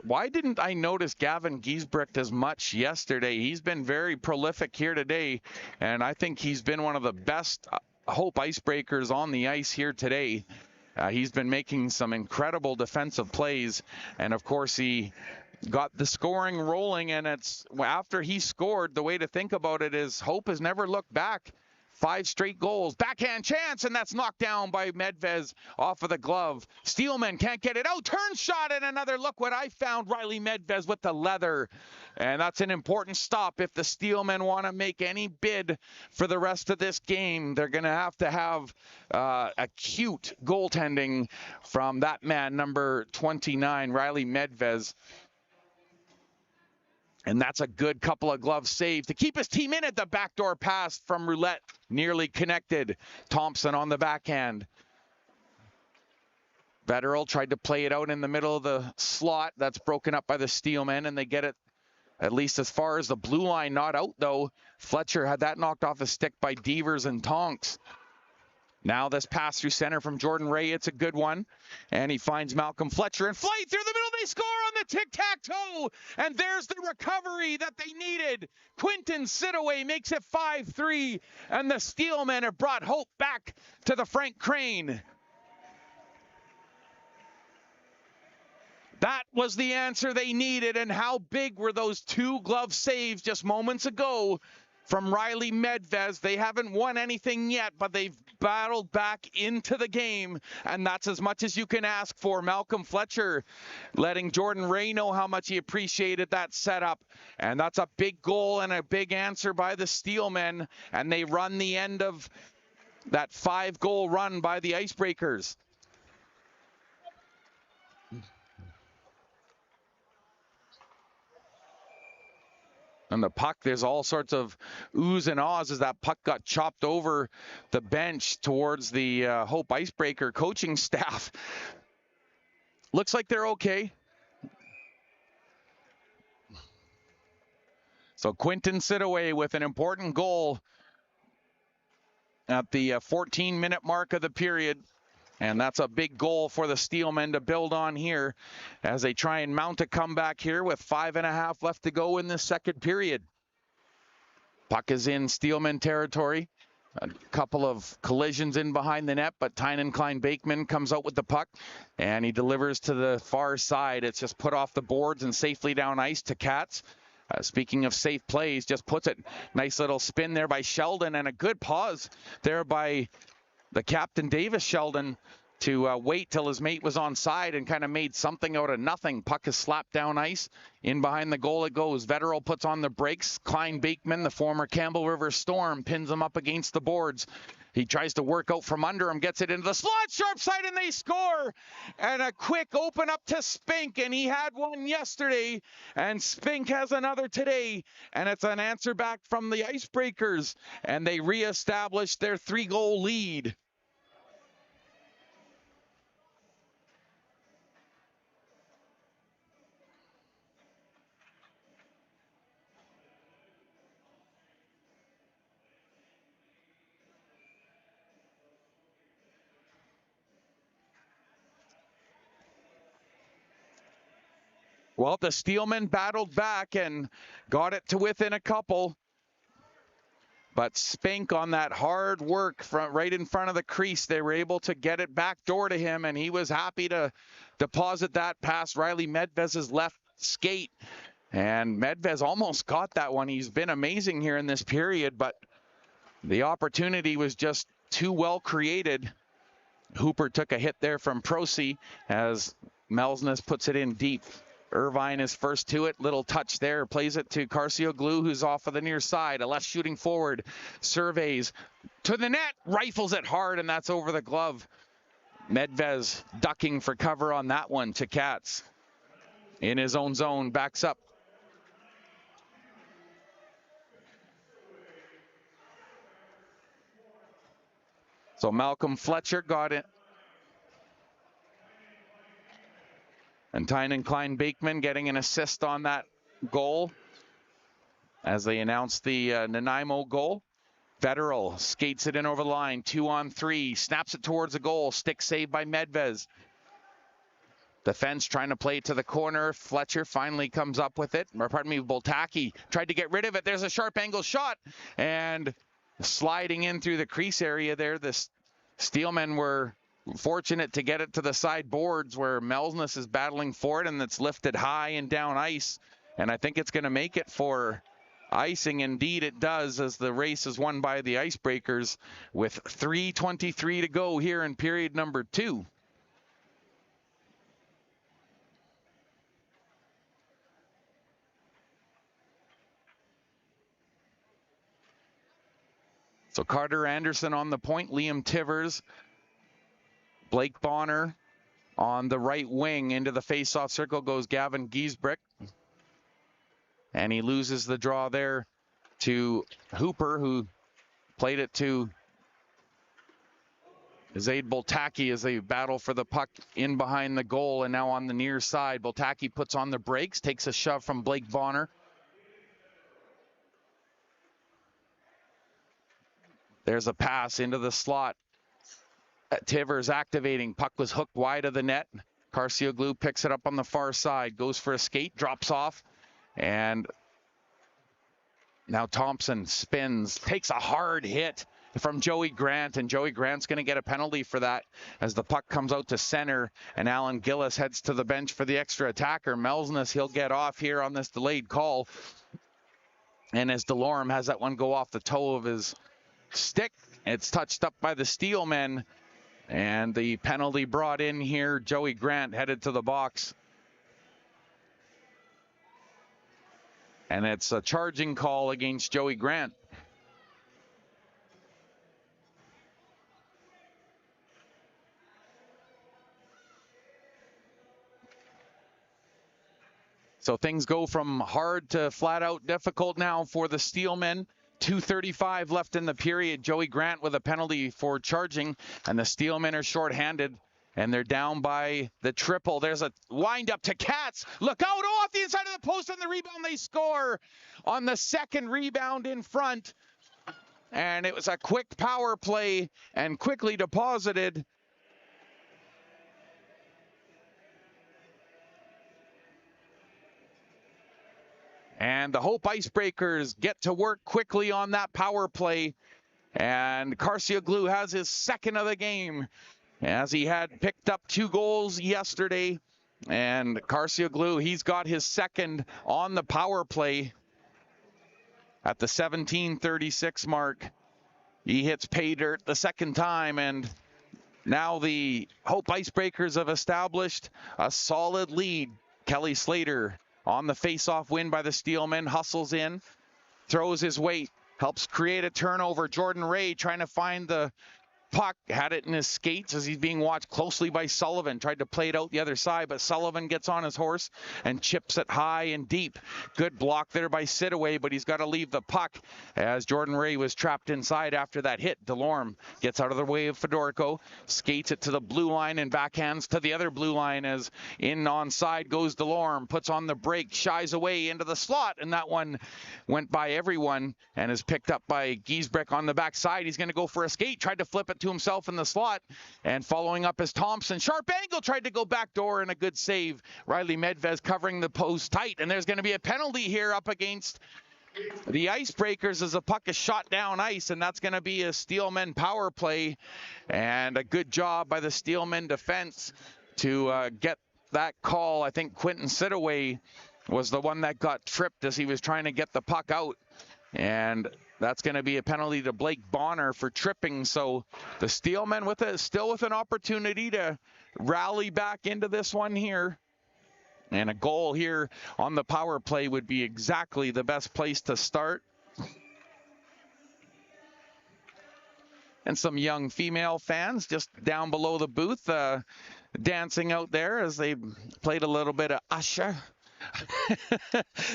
A: why didn't I notice Gavin Giesbrecht as much yesterday? He's been very prolific here today, and I think he's been one of the best Hope IceBreakers on the ice here today. He's been making some incredible defensive plays, and of course he got the scoring rolling, and it's after he scored, the way to think about it is Hope has never looked back. 5 straight goals. Backhand chance, and that's knocked down by Medvez off of the glove. Steelman can't get it out. Turn shot, and another look what I found. Riley Medvez with the leather. And that's an important stop if the Steelmen want to make any bid for the rest of this game. They're going to have acute goaltending from that man, number 29, Riley Medvez. And that's a good couple of glove saves to keep his team in it. The backdoor pass from Roulette, nearly connected. Thompson on the backhand. Vetterl tried to play it out in the middle of the slot. That's broken up by the Steelmen, and they get it at least as far as the blue line. Not out, though. Fletcher had that knocked off his stick by Devers and Tonks. Now this pass through center from Jordan Ray. It's a good one. And he finds Malcolm Fletcher and flight through the middle. They score on the tic-tac-toe. And there's the recovery that they needed. Quinton Sidaway makes it 5-3. And the Steelmen have brought hope back to the Frank Crane. That was the answer they needed. And how big were those 2 glove saves just moments ago from Riley Medvez? They haven't won anything yet, but they've battled back into the game, and that's as much as you can ask for. Malcolm Fletcher letting Jordan Ray know how much he appreciated that setup, and that's a big goal and a big answer by the Steelmen, and they run the end of that 5-goal run by the IceBreakers. And the puck, there's all sorts of oohs and ahs as that puck got chopped over the bench towards the Hope IceBreaker coaching staff. Looks like they're okay. So Quinton Sidaway with an important goal at the 14-minute mark of the period. And that's a big goal for the Steelmen to build on here as they try and mount a comeback here with 5.5 left to go in this second period. Puck is in Steelman territory. A couple of collisions in behind the net, but Tynan Klein-Bakeman comes out with the puck, and he delivers to the far side. It's just put off the boards and safely down ice to Katz. Speaking of safe plays, just puts it. Nice little spin there by Sheldon, and a good pause there by the captain, Davis Sheldon, to wait till his mate was on side and kind of made something out of nothing. Puck is slapped down ice. In behind the goal it goes. Vetterl puts on the brakes. Klein Bakeman, the former Campbell River Storm, pins him up against the boards. He tries to work out from under him, gets it into the slot, sharp side, and they score. And a quick open up to Spink, and he had one yesterday, and Spink has another today. And it's an answer back from the IceBreakers, and they reestablish their 3-goal lead. Well, the Steelmen battled back and got it to within a couple. But Spink on that hard work right in front of the crease, they were able to get it back door to him, and he was happy to deposit that past Riley Medvez's left skate. And Medvez almost got that one. He's been amazing here in this period, but the opportunity was just too well created. Hooper took a hit there from Prosy as Melsness puts it in deep. Irvine is first to it. Little touch there. Plays it to Carcioglu, who's off of the near side. A left shooting forward. Surveys to the net. Rifles it hard, and that's over the glove. Medvez ducking for cover on that one to Katz. In his own zone. Backs up. So Malcolm Fletcher got it. And Tynan Klein Bakeman getting an assist on that goal as they announce the Nanaimo goal. Vetterl skates it in over the line, 2-on-3, snaps it towards the goal, stick saved by Medvez. Defense trying to play it to the corner. Fletcher finally comes up with it. Or pardon me, Boltaki tried to get rid of it. There's a sharp angle shot, and sliding in through the crease area there, the Steelmen were fortunate to get it to the side boards where Melsness is battling for it, and it's lifted high and down ice. And I think it's going to make it for icing. Indeed, it does, as the race is won by the IceBreakers with 3:23 to go here in period number 2. So Carter Anderson on the point, Liam Tivers, Blake Bonner on the right wing. Into the face-off circle goes Gavin Giesbrick. And he loses the draw there to Hooper, who played it to Zaid Boltaki as they battle for the puck in behind the goal. And now on the near side, Boltaki puts on the brakes, takes a shove from Blake Bonner. There's a pass into the slot. Tivers activating. Puck was hooked wide of the net. Carcioglu picks it up on the far side. Goes for a skate. Drops off. And now Thompson spins. Takes a hard hit from Joey Grant. And Joey Grant's going to get a penalty for that as the puck comes out to center. And Alan Gillis heads to the bench for the extra attacker. Melsness, he'll get off here on this delayed call. And as DeLorme has that one go off the toe of his stick, it's touched up by the Steelmen. And the penalty brought in here. Joey Grant headed to the box. And it's a charging call against Joey Grant. So things go from hard to flat out difficult now for the Steelmen. 2:35 left in the period. Joey Grant with a penalty for charging, and the Steelmen are shorthanded, and they're down by the triple. There's a wind up to Katz. Look out, off the inside of the post on the rebound. They score on the second rebound in front, and it was a quick power play and quickly deposited. And the Hope IceBreakers get to work quickly on that power play. And Carcioglu has his second of the game, as he had picked up 2 goals yesterday. And Carcioglu, he's got his second on the power play at the 17:36 mark. He hits pay dirt the second time, and Now the Hope IceBreakers have established a solid lead. Kelly Slater on the face-off win by the Steelmen, hustles in, throws his weight, helps create a turnover. Jordan Ray trying to find the puck, had it in his skates as he's being watched closely by Sullivan. Tried to play it out the other side, but Sullivan gets on his horse and chips it high and deep. Good block there by Sidaway, but he's got to leave the puck as Jordan Ray was trapped inside after that hit. Delorme gets out of the way of Fedorko, skates it to the blue line and backhands to the other blue line as in onside goes Delorme, puts on the break, shies away into the slot, and that one went by everyone and is picked up by Giesbrecht on the backside. He's going to go for a skate, tried to flip it to himself in the slot, and following up is Thompson. Sharp angle, tried to go back door, and a good save. Riley Medvez covering the post tight, and there's going to be a penalty here up against the IceBreakers as the puck is shot down ice, and that's going to be a Steelmen power play, and a good job by the Steelmen defense to get that call. I think Quentin Sidaway was the one that got tripped as he was trying to get the puck out, and that's going to be a penalty to Blake Bonner for tripping. So the Steelmen still with an opportunity to rally back into this one here. And a goal here on the power play would be exactly the best place to start. And some young female fans just down below the booth dancing out there as they played a little bit of Usher.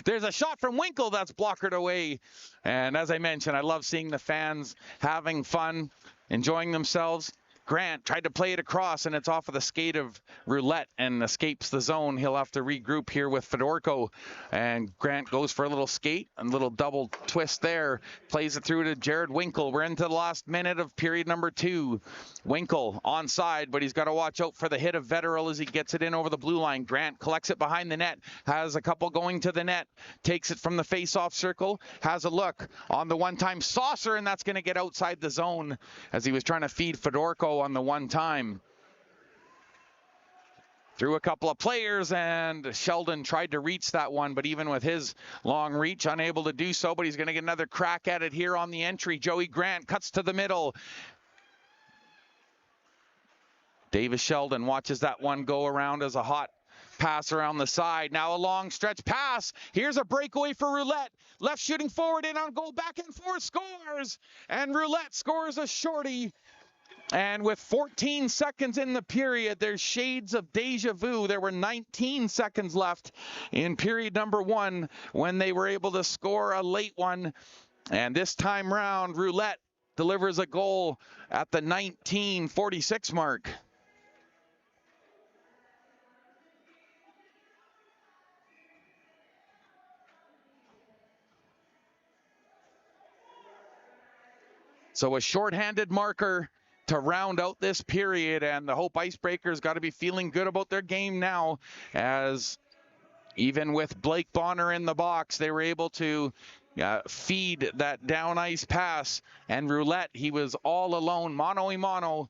A: There's a shot from Winkle that's blockered away. And as I mentioned, I love seeing the fans having fun, enjoying themselves. Grant tried to play it across, and it's off of the skate of Roulette and escapes the zone. He'll have to regroup here with Fedorko. And Grant goes for a little skate, a little double twist there. Plays it through to Jared Winkle. We're into the last minute of period number 2. Winkle onside, but he's got to watch out for the hit of Vetterl as he gets it in over the blue line. Grant collects it behind the net, has a couple going to the net, takes it from the face-off circle, has a look on the one-time saucer, and that's going to get outside the zone as he was trying to feed Fedorko on the one time. Through a couple of players, and Sheldon tried to reach that one, but even with his long reach, unable to do so, but he's going to get another crack at it here on the entry. Joey Grant cuts to the middle. Davis Sheldon watches that one go around as a hot pass around the side. Now a long stretch pass. Here's a breakaway for Roulette. Left shooting forward, in on goal, back and forth, scores! And Roulette scores a shorty. And with 14 seconds in the period, there's shades of deja vu. There were 19 seconds left in period number 1 when they were able to score a late one. And this time round, Roulette delivers a goal at the 19:46 mark. So a shorthanded marker to round out this period, and the Hope IceBreakers got to be feeling good about their game now, as even with Blake Bonner in the box, they were able to feed that down ice pass, and Roulette, he was all alone, mano-a-mano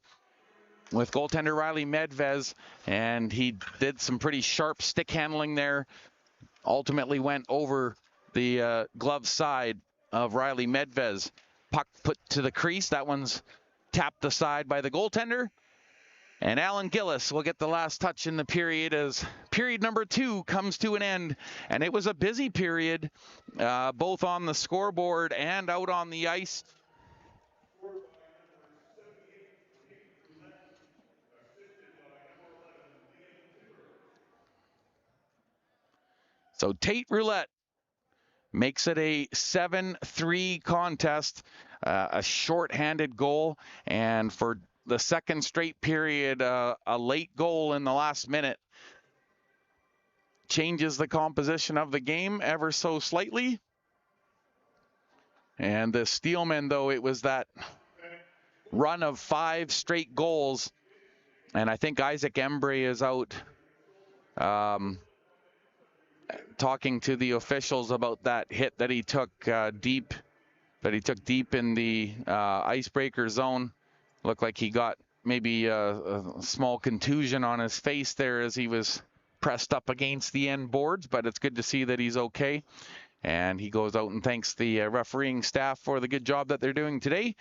A: with goaltender Riley Medvez, and he did some pretty sharp stick handling there. Ultimately went over the glove side of Riley Medvez. Puck put to the crease. That one's tapped aside by the goaltender. And Alan Gillis will get the last touch in the period as period number 2 comes to an end. And it was a busy period, both on the scoreboard and out on the ice. So Tate Roulette makes it a 7-3 contest, a short-handed goal, and for the second straight period, a late goal in the last minute changes the composition of the game ever so slightly. And the Steelmen, though, it was that run of 5 straight goals, and I think Isaac Embry is out talking to the officials about that hit that he took deep in the IceBreaker zone. Looked like he got maybe a small contusion on his face there as he was pressed up against the end boards, but it's good to see that he's okay. And he goes out and thanks the refereeing staff for the good job that they're doing today.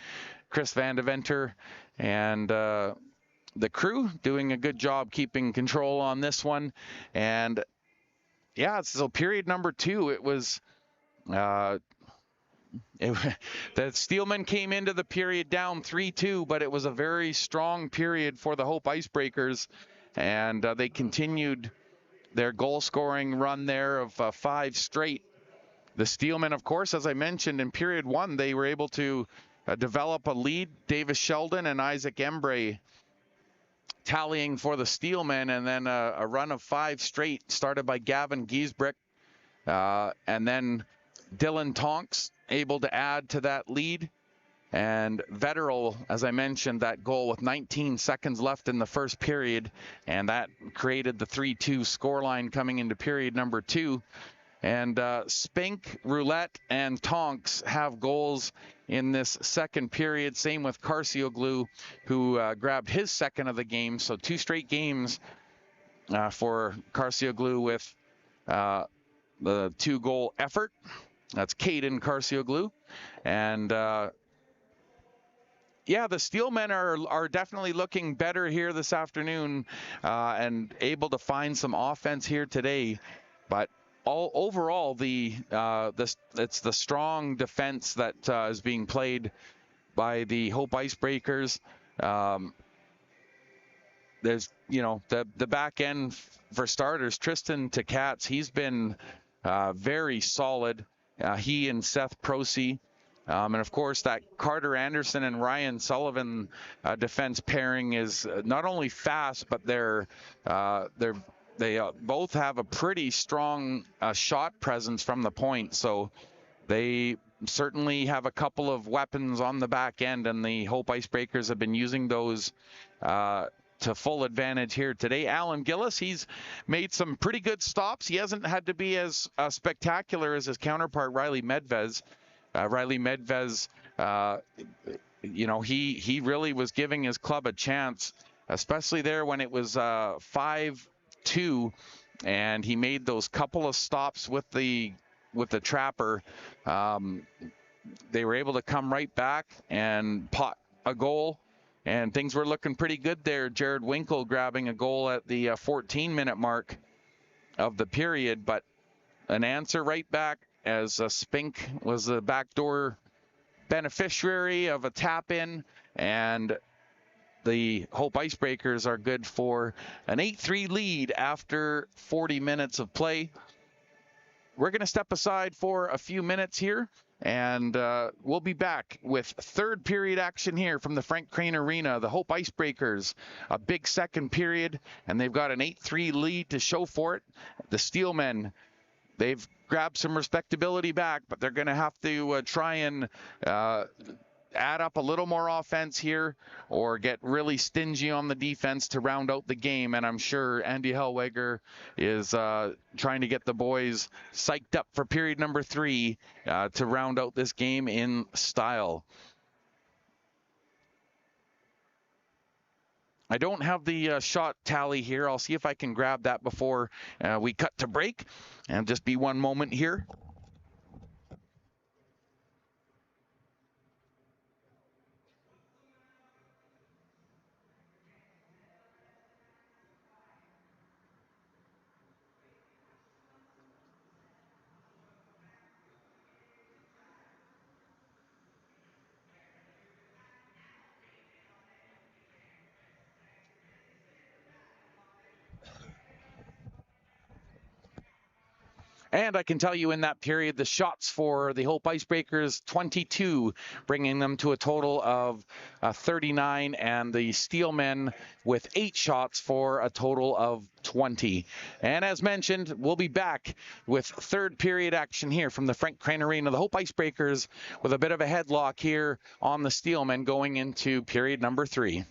A: Chris Van Deventer and the crew doing a good job keeping control on this one. And yeah, so period number 2, it was the Steelmen came into the period down 3-2, but it was a very strong period for the Hope IceBreakers, and they continued their goal-scoring run there of 5 straight. The Steelmen, of course, as I mentioned, in period 1, they were able to develop a lead. Davis Sheldon and Isaac Embray tallying for the Steelmen, and then a run of 5 straight started by Gavin Giesbrick, and then Dylan Tonks able to add to that lead. And Vetterl, as I mentioned, that goal with 19 seconds left in the first period, and that created the 3-2 scoreline coming into period number 2. And Spink, Roulette, and Tonks have goals in this second period. Same with Carcioglu, who grabbed his second of the game. So 2 straight games for Carcioglu with the 2-goal effort. That's Caden Carcioglu. And yeah, the Steelmen are definitely looking better here this afternoon and able to find some offense here today. But overall, it's the strong defense that is being played by the Hope IceBreakers. There's, the back end for starters, Tristan Tkats, he's been very solid. He and Seth Prosey. And of course, that Carter Anderson and Ryan Sullivan defense pairing is not only fast, but they both have a pretty strong shot presence from the point. So they certainly have a couple of weapons on the back end, and the Hope IceBreakers have been using those to full advantage here today. Alan Gillis, he's made some pretty good stops. He hasn't had to be as spectacular as his counterpart, Riley Medvez. Riley Medvez, he really was giving his club a chance, especially there when it was 5-2, and he made those couple of stops with the trapper. They were able to come right back and pot a goal, and things were looking pretty good there. Jared Winkle grabbing a goal at the 14-minute mark of the period, but an answer right back, as Spink was the backdoor beneficiary of a tap-in, and the Hope IceBreakers are good for an 8-3 lead after 40 minutes of play. We're going to step aside for a few minutes here, and we'll be back with third period action here from the Frank Crane Arena. The Hope IceBreakers, a big second period, and they've got an 8-3 lead to show for it. The Steelmen, they've grabbed some respectability back, but they're going to have to try and add up a little more offense here or get really stingy on the defense to round out the game. And I'm sure Andy Hellweger is trying to get the boys psyched up for period number 3 to round out this game in style. I don't have the shot tally here. I'll see if I can grab that before we cut to break. And just be one moment here. And I can tell you in that period, the shots for the Hope IceBreakers, 22, bringing them to a total of 39, and the Steelmen with 8 shots for a total of 20. And as mentioned, we'll be back with third period action here from the Frank Crane Arena. The Hope IceBreakers with a bit of a headlock here on the Steelmen going into period number 3.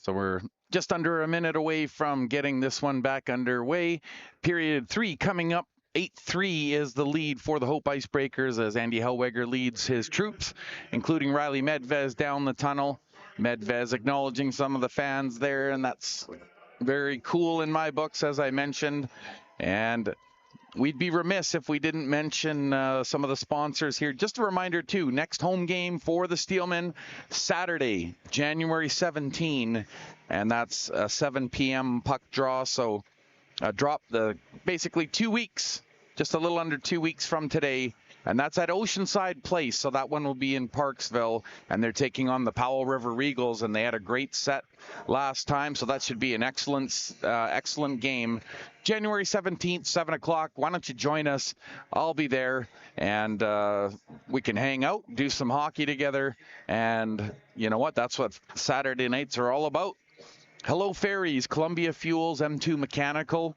A: So we're just under a minute away from getting this one back underway. Period 3 coming up. 8-3 is the lead for the Hope Icebreakers as Andy Hellweger leads his troops, including Riley Medvez down the tunnel. Medvez acknowledging some of the fans there, and that's very cool in my books, as I mentioned. And we'd be remiss if we didn't mention some of the sponsors here. Just a reminder, too, next home game for the Steelmen, Saturday, January 17, and that's a 7 p.m. puck draw. So drop the basically 2 weeks, just a little under 2 weeks from today. And that's at Oceanside Place, so that one will be in Parksville, and they're taking on the Powell River Regals, and they had a great set last time, so that should be an excellent game. January 17th, 7 o'clock. Why don't you join us? I'll be there, and we can hang out, do some hockey together, and you know what? That's what Saturday nights are all about. Hello Ferries, Columbia Fuels, M2 Mechanical,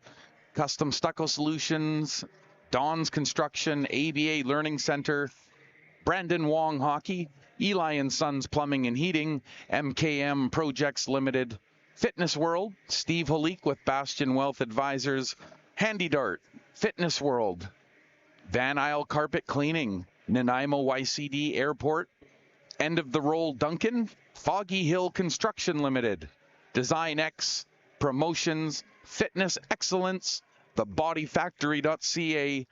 A: Custom Stucco Solutions, Don's Construction, ABA Learning Center, Brandon Wong Hockey, Eli & Sons Plumbing and Heating, MKM Projects Limited, Fitness World, Steve Holik with Bastion Wealth Advisors, Handy Dart, Fitness World, Van Isle Carpet Cleaning, Nanaimo YCD Airport, End of the Roll Duncan, Foggy Hill Construction Limited, Design X, Promotions, Fitness Excellence, thebodyfactory.ca,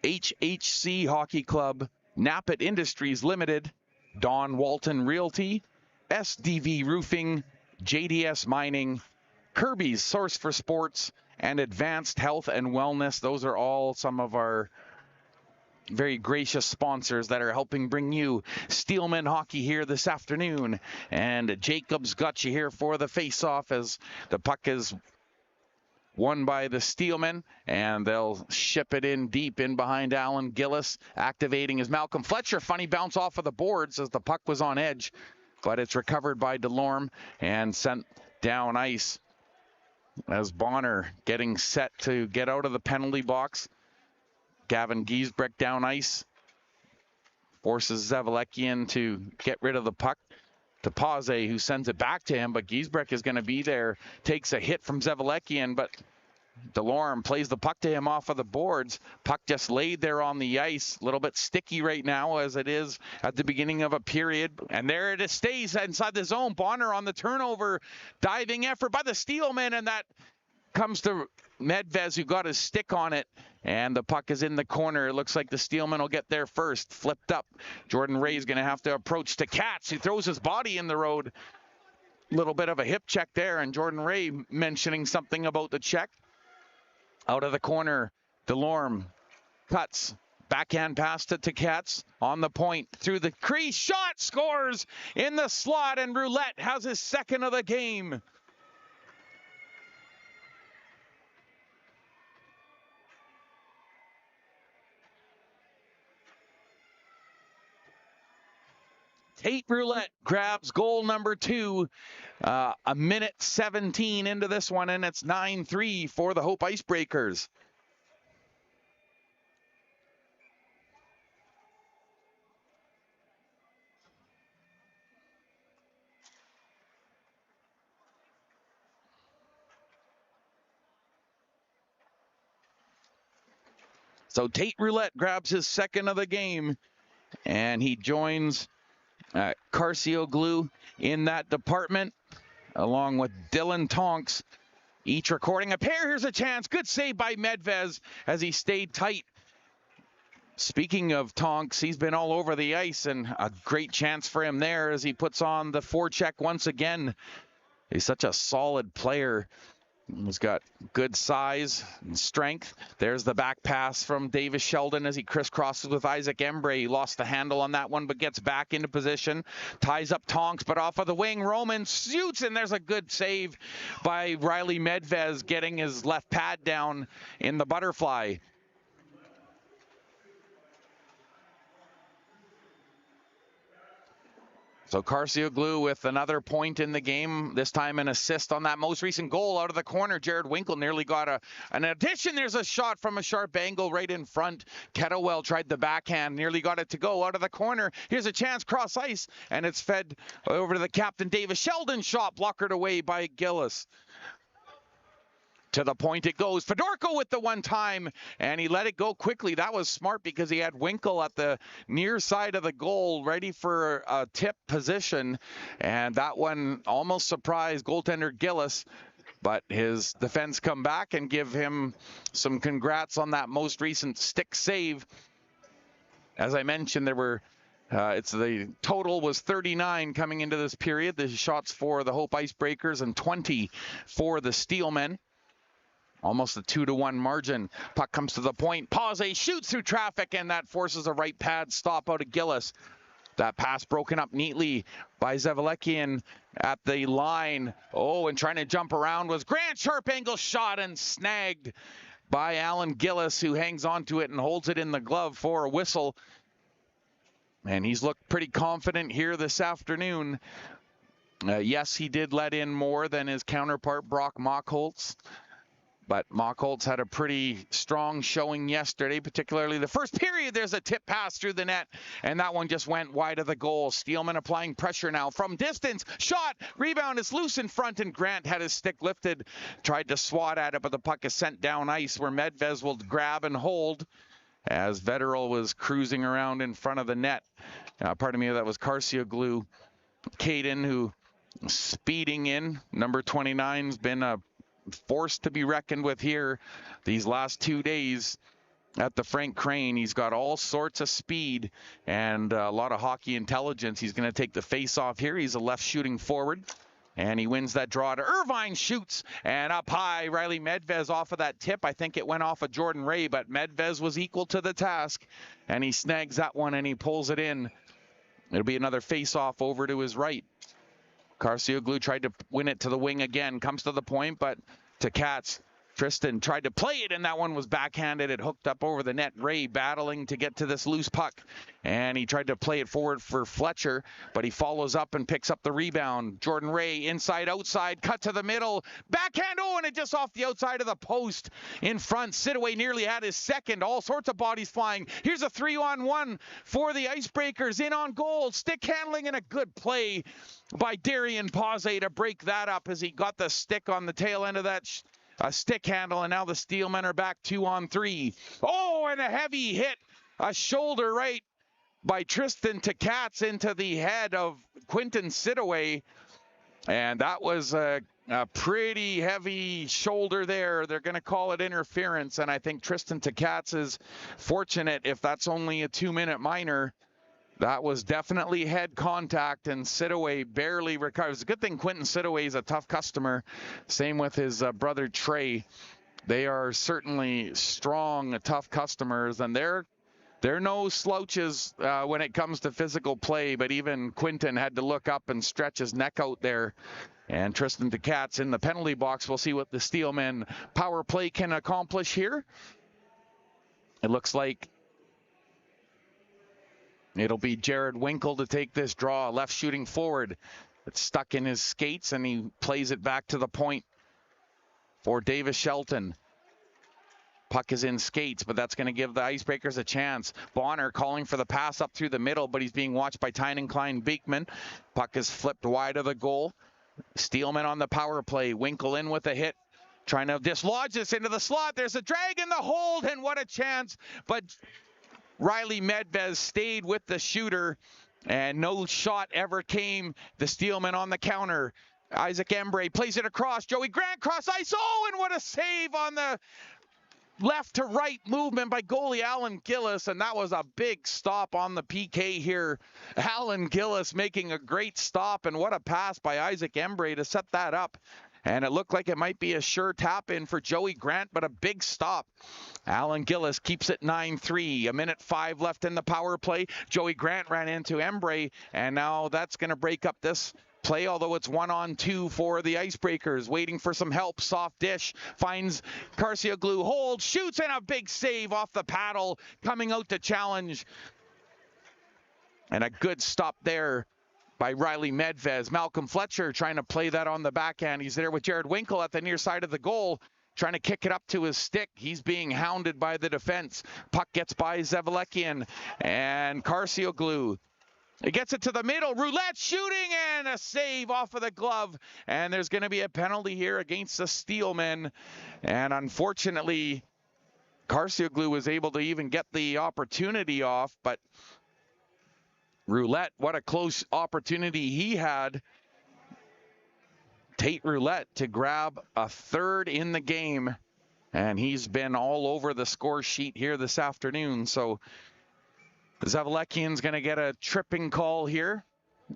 A: HHC Hockey Club, Nappet Industries Limited, Don Walton Realty, SDV Roofing, JDS Mining, Kirby's Source for Sports, and Advanced Health and Wellness. Those are all some of our very gracious sponsors that are helping bring you Steelmen hockey here this afternoon. And Jacob's got you here for the face-off as the puck is won by the Steelmen, and they'll ship it in deep in behind Alan Gillis. Activating is Malcolm Fletcher. Funny bounce off of the boards as the puck was on edge, but it's recovered by Delorme and sent down ice as Bonner getting set to get out of the penalty box. Gavin Giesbrecht down ice, forces Zavalekian to get rid of the puck to Pause, who sends it back to him, but Giesbrecht is going to be there, takes a hit from Zavalekian, but Delorme plays the puck to him off of the boards. Puck just laid there on the ice, a little bit sticky right now as it is at the beginning of a period, and there it stays inside the zone. Bonner on the turnover, diving effort by the Steelmen, and that comes to Medvez, who got his stick on it, and the puck is in the corner. It looks like the Steelmen will get there first. Flipped up. Jordan Ray's going to have to approach to Katz. He throws his body in the road. Little bit of a hip check there, and Jordan Ray mentioning something about the check. Out of the corner, Delorme cuts. Backhand pass to Katz on the point. Through the crease. Shot, scores in the slot, and Roulette has his second of the game. Tate Roulette grabs goal number 2, a minute 17 into this one, and it's 9-3 for the Hope Icebreakers. So Tate Roulette grabs his second of the game, and he joins Carcioglu in that department, along with Dylan Tonks, each recording a pair. Here's a chance. Good save by Medvez as he stayed tight. Speaking of Tonks, he's been all over the ice, and a great chance for him there as he puts on the forecheck once again. He's such a solid player. He's got good size and strength. There's the back pass from Davis Sheldon as he crisscrosses with Isaac Embre. He lost the handle on that one, but gets back into position. Ties up Tonks, but off of the wing, Roman shoots, and there's a good save by Riley Medvez, getting his left pad down in the butterfly. So Carcioglu with another point in the game, this time an assist on that most recent goal out of the corner. Jared Winkle nearly got an addition. There's a shot from a sharp angle right in front. Kettlewell tried the backhand, nearly got it to go out of the corner. Here's a chance, cross ice, and it's fed over to the captain, Davis Sheldon. Shot blockered away by Gillis. To the point it goes. Fedorko with the one time, and he let it go quickly. That was smart because he had Winkle at the near side of the goal ready for a tip position, and that one almost surprised goaltender Gillis, but his defense come back and give him some congrats on that most recent stick save. As I mentioned, there were the total was 39 coming into this period. The shots for the Hope IceBreakers and 20 for the Steelmen. Almost a 2-1 margin. Puck comes to the point. Pause shoots through traffic, and that forces a right pad stop out of Gillis. That pass broken up neatly by Zavalekian at the line. Oh, and trying to jump around was Grant. Sharp angle shot and snagged by Alan Gillis, who hangs onto it and holds it in the glove for a whistle. And he's looked pretty confident here this afternoon. Yes, he did let in more than his counterpart, Brock Mockholtz. But Mockholtz had a pretty strong showing yesterday, particularly the first period. There's a tip pass through the net, and that one just went wide of the goal. Steelman applying pressure now from distance. Shot, rebound is loose in front, and Grant had his stick lifted. Tried to swat at it, but the puck is sent down ice where Medvez will grab and hold as Vetterl was cruising around in front of the net. Pardon me, that was Carcioglu. Caden, who speeding in. Number 29's been a force to be reckoned with here these last 2 days at the Frank Crane. He's got all sorts of speed and a lot of hockey intelligence. He's going to take the face off here. He's a left shooting forward, and he wins that draw to Irvine. Shoots, and up high, Riley Medvez off of that tip. I think it went off of Jordan Ray, but Medvez was equal to the task, and he snags that one and he pulls it in. It'll be another face off over to his right. Carcioglu tried to win it to the wing again, comes to the point, but to Katz. Tristan tried to play it, and that one was backhanded. It hooked up over the net. Ray battling to get to this loose puck, and he tried to play it forward for Fletcher, but he follows up and picks up the rebound. Jordan Ray inside, outside, cut to the middle, backhand, oh, and it just off the outside of the post in front. Sidaway nearly had his second. All sorts of bodies flying. Here's a 3-on-1 for the IceBreakers. In on goal, stick handling, and a good play by Darian Pause to break that up as he got the stick on the tail end of that stick handle, and now the Steelmen are back 2-on-3. Oh, and a heavy hit, a shoulder right by Tristan Katz into the head of Quinton Sidaway, and that was a pretty heavy shoulder there. They're going to call it interference, and I think Tristan Katz is fortunate if that's only a 2-minute minor. That was definitely head contact, and Sidaway barely recovers. It's a good thing Quinton Sidaway is a tough customer. Same with his brother Trey. They are certainly strong, tough customers, and they're no slouches when it comes to physical play, but even Quinton had to look up and stretch his neck out there. And Tristan Katz in the penalty box. We'll see what the Steelmen power play can accomplish here. It looks like it'll be Jared Winkle to take this draw, left shooting forward. It's stuck in his skates, and he plays it back to the point for Davis Shelton. Puck is in skates, but that's going to give the IceBreakers a chance. Bonner calling for the pass up through the middle, but he's being watched by Tynan Klein-Beekman. Puck is flipped wide of the goal. Steelman on the power play. Winkle in with a hit. trying to dislodge this into the slot. There's a drag in the hold, and what a chance. But Riley Medvez stayed with the shooter, and no shot ever came. The Steelmen on the counter. Isaac Embree plays it across. Joey Grant cross ice. Oh, and what a save on the left to right movement by goalie Alan Gillis, and that was a big stop on the PK here. Alan Gillis making a great stop, and what a pass by Isaac Embree to set that up. And it looked like it might be a sure tap in for Joey Grant, but a big stop. Alan Gillis keeps it 9-3. 1:05 left in the power play. Joey Grant ran into Embree, and now that's going to break up this play, although it's 1-on-2 for the Icebreakers. Waiting for some help. Soft dish. Finds Carcioglu. Holds. Shoots, and a big save off the paddle. Coming out to challenge. And a good stop there by Riley Medvez. Malcolm Fletcher trying to play that on the backhand. He's there with Jared Winkle at the near side of the goal, trying to kick it up to his stick. He's being hounded by the defense. Puck gets by Zavalekian and Carcioglu. It gets it to the middle. Roulette shooting, and a save off of the glove. And there's going to be a penalty here against the Steelmen. And unfortunately, Carcioglu was able to even get the opportunity off, but Roulette, what a close opportunity he had. Tate Roulette to grab a third in the game, and he's been all over the score sheet here this afternoon. So Zavalekian's going to get a tripping call here.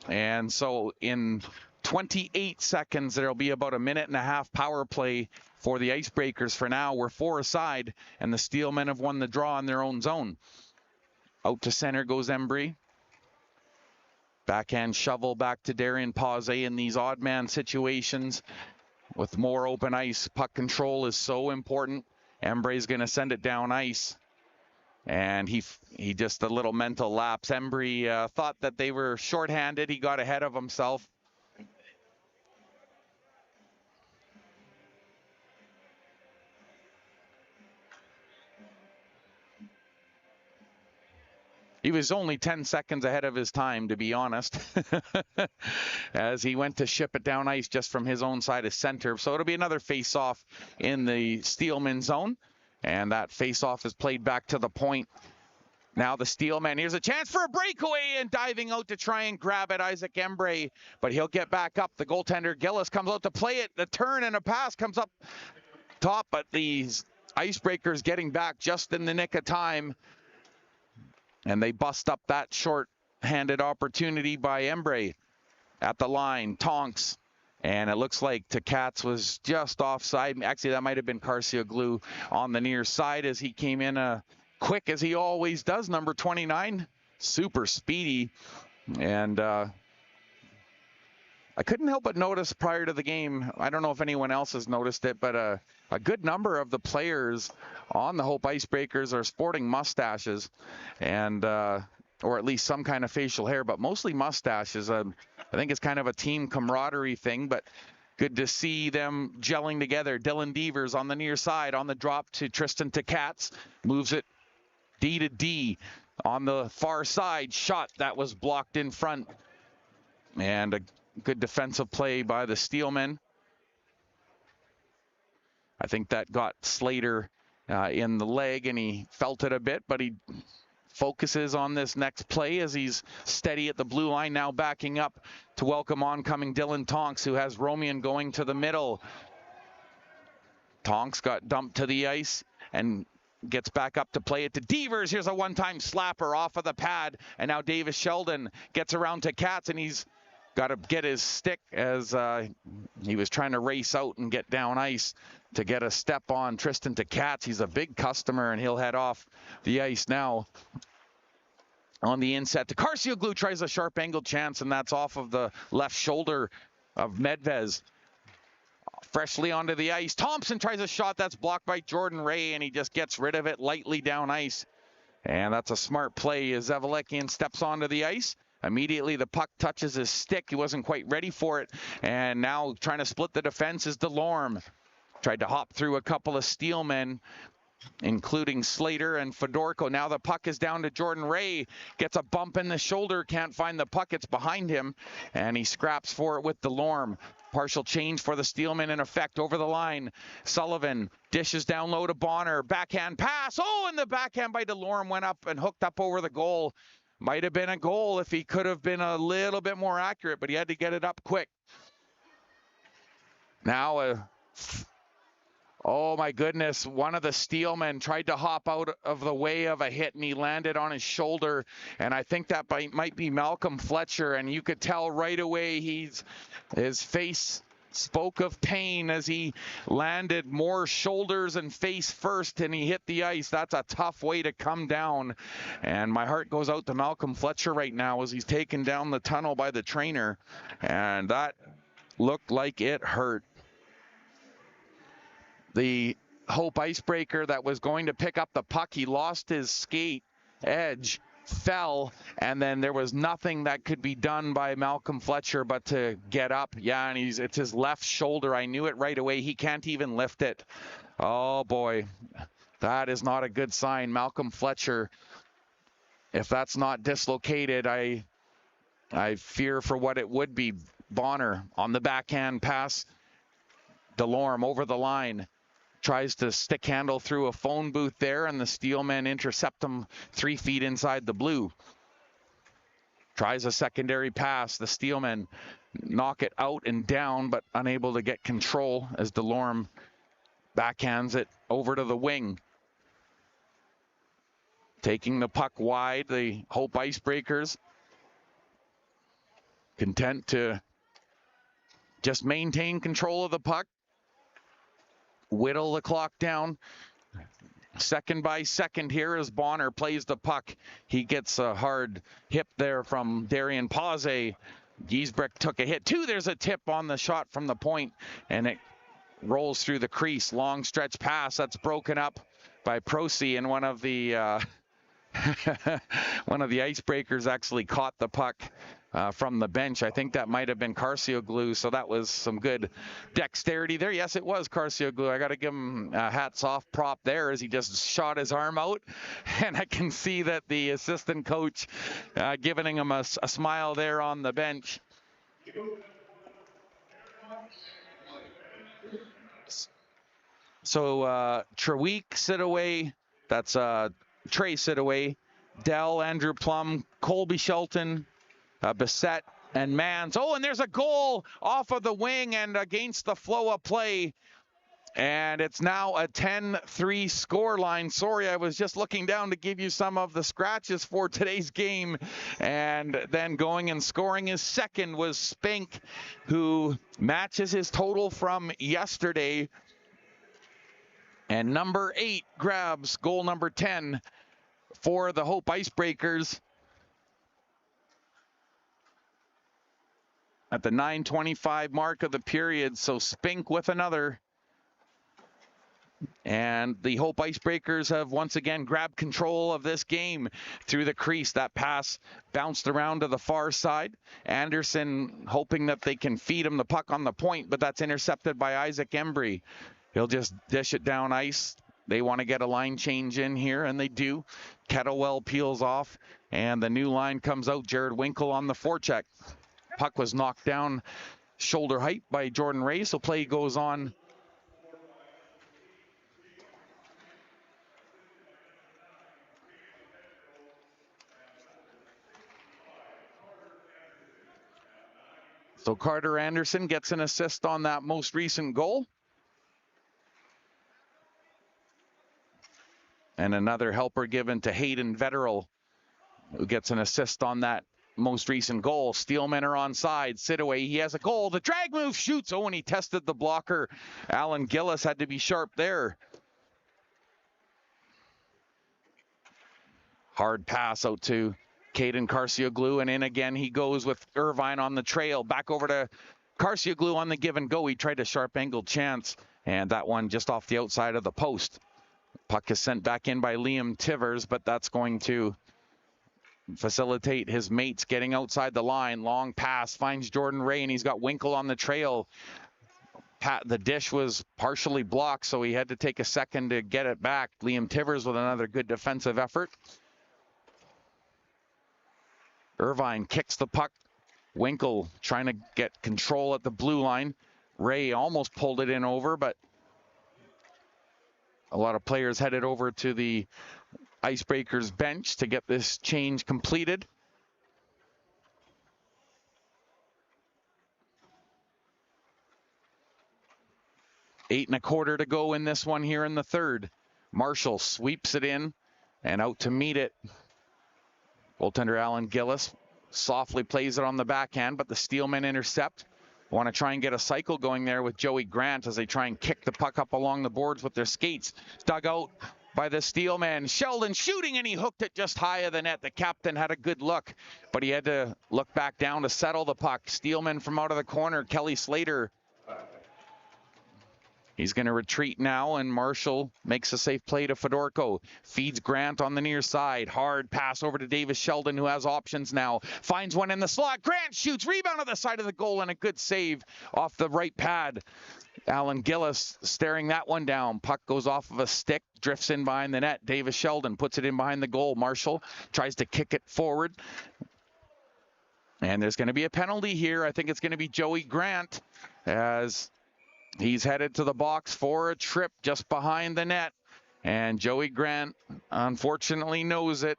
A: And so in 28 seconds, there'll be about a 1.5-minute power play for the Icebreakers. For now, we're 4 aside, and the Steelmen have won the draw in their own zone. Out to center goes Embree. Backhand shovel back to Darian Pause in these odd man situations. With more open ice, puck control is so important. Embree's going to send it down ice. And he just a little mental lapse. Embree thought that they were shorthanded. He got ahead of himself. He was only 10 seconds ahead of his time, to be honest, as he went to ship it down ice just from his own side of center. So it'll be another face-off in the Steelman zone, and that face-off is played back to the point. Now the Steelman, here's a chance for a breakaway, and diving out to try and grab it, Isaac Embree, but he'll get back up. The goaltender, Gillis, comes out to play it. The turn and a pass comes up top, but these Icebreakers getting back just in the nick of time. And they bust up that short-handed opportunity by Embree at the line. Tonks. And it looks like Katz was just offside. Actually, that might have been Carcioglu on the near side as he came in quick as he always does. Number 29, super speedy. And I couldn't help but notice prior to the game, I don't know if anyone else has noticed it, but a good number of the players on the Hope Icebreakers are sporting mustaches, and or at least some kind of facial hair, but mostly mustaches. I think it's kind of a team camaraderie thing, but good to see them gelling together. Dylan Devers on the near side on the drop to Tristan Katz, moves it D to D on the far side. Shot that was blocked in front, and a good defensive play by the Steelmen. I think that got Slater in the leg, and he felt it a bit, but he focuses on this next play as he's steady at the blue line, now backing up to welcome oncoming Dylan Tonks, who has Romian going to the middle. Tonks got dumped to the ice and gets back up to play it to Devers. Here's a one-time slapper off of the pad, and now Davis Sheldon gets around to Katz, and he's got to get his stick as he was trying to race out and get down ice to get a step on Tristan Katz. He's a big customer, and he'll head off the ice now. On the inset to Carcioglu, tries a sharp angled chance, and that's off of the left shoulder of Medvez. Freshly onto the ice. Thompson tries a shot that's blocked by Jordan Ray, and he just gets rid of it lightly down ice. And that's a smart play as Zavalekian steps onto the ice. Immediately the puck touches his stick. He wasn't quite ready for it. And now trying to split the defense is DeLorme. Tried to hop through a couple of Steelmen, including Slater and Fedorko. Now the puck is down to Jordan Ray. Gets a bump in the shoulder. Can't find the puck. It's behind him. And he scraps for it with DeLorme. Partial change for the Steelmen in effect over the line. Sullivan dishes down low to Bonner. Backhand pass. Oh, and the backhand by DeLorme went up and hooked up over the goal. Might have been a goal if he could have been a little bit more accurate, but he had to get it up quick. Now, oh my goodness, one of the Steelmen tried to hop out of the way of a hit and he landed on his shoulder. And I think that might be Malcolm Fletcher. And you could tell right away his face spoke of pain as he landed more shoulders and face first and he hit the ice. That's a tough way to come down. And my heart goes out to Malcolm Fletcher right now as he's taken down the tunnel by the trainer. And that looked like it hurt. The Hope icebreaker that was going to pick up the puck, he lost his skate edge, fell, and then there was nothing that could be done by Malcolm Fletcher but to get up. Yeah, and it's his left shoulder. I knew it right away. He can't even lift it. Oh boy, that is not a good sign. Malcolm Fletcher, if that's not dislocated, I fear for what it would be. Bonner on the backhand pass. DeLorme over the line. Tries to stick handle through a phone booth there, and the Steelmen intercept him 3 feet inside the blue. Tries a secondary pass. The Steelmen knock it out and down, but unable to get control as DeLorme backhands it over to the wing. Taking the puck wide, the Hope Icebreakers content to just maintain control of the puck. Whittle the clock down. Second by second here as Bonner plays the puck. He gets a hard hip there from Darian Pause. Giesbrecht took a hit too. There's a tip on the shot from the point, and it rolls through the crease. Long stretch pass that's broken up by Prosy, and one of the one of the icebreakers actually caught the puck from the bench. I think that might have been Carcioglu, so that was some good dexterity there. Yes, it was Carcioglu. I got to give him a hats off prop there as he just shot his arm out, and I can see that the assistant coach giving him a smile there on the bench. So Treweek, Sidaway, that's Trey Sidaway, Dell, Andrew Plum, Colby Shelton, Bissett, and Mans. Oh, and there's a goal off of the wing and against the flow of play. And it's now a 10-3 score line. Sorry, I was just looking down to give you some of the scratches for today's game. And then going and scoring his second was Spink, who matches his total from yesterday. And number 8 grabs goal number 10 for the Hope Icebreakers at the 9:25 mark of the period. So Spink with another. And the Hope Icebreakers have once again grabbed control of this game through the crease. That pass bounced around to the far side. Anderson hoping that they can feed him the puck on the point, but that's intercepted by Isaac Embry. He'll just dish it down ice. They want to get a line change in here, and they do. Kettlewell peels off, and the new line comes out. Jared Winkle on the forecheck. Puck was knocked down shoulder height by Jordan Ray, so play goes on. So Carter Anderson gets an assist on that most recent goal. And another helper given to Hayden Vetterl, who gets an assist on that most recent goal. Steelmen are onside. Sidaway, he has a goal. The drag move shoots. Oh, and he tested the blocker. Alan Gillis had to be sharp there. Hard pass out to Caden Carcioglu, and in again he goes with Irvine on the trail. Back over to Carcioglu on the give and go. He tried a sharp angled chance, and that one just off the outside of the post. Puck is sent back in by Liam Tivers, but that's going to facilitate his mates getting outside the line. Long pass finds Jordan Ray, and he's got Winkle on the trail. The dish was partially blocked, so he had to take a second to get it back. Liam Tivers with another good defensive effort. Irvine kicks the puck Winkle trying to get control at the blue line. Ray almost pulled it in over, but a lot of players headed over to the IceBreakers bench to get this change completed. 8.25 to go in this one here in the third. Marshall sweeps it in and out to meet it. Goaltender Alan Gillis softly plays it on the backhand, but the Steelmen intercept. Want to try and get a cycle going there with Joey Grant as they try and kick the puck up along the boards with their skates. Dug out by the Steelman. Sheldon shooting, and he hooked it just high of the net. The captain had a good look, but he had to look back down to settle the puck. Steelman from out of the corner. Kelly Slater. He's going to retreat now, and Marshall makes a safe play to Fedorko. Feeds Grant on the near side. Hard pass over to Davis Sheldon, who has options now. Finds one in the slot. Grant shoots. Rebound on the side of the goal, and a good save off the right pad. Alan Gillis staring that one down. Puck goes off of a stick, drifts in behind the net. Davis Sheldon puts it in behind the goal. Marshall tries to kick it forward. And there's going to be a penalty here. I think it's going to be Joey Grant as he's headed to the box for a trip just behind the net. And Joey Grant unfortunately knows it.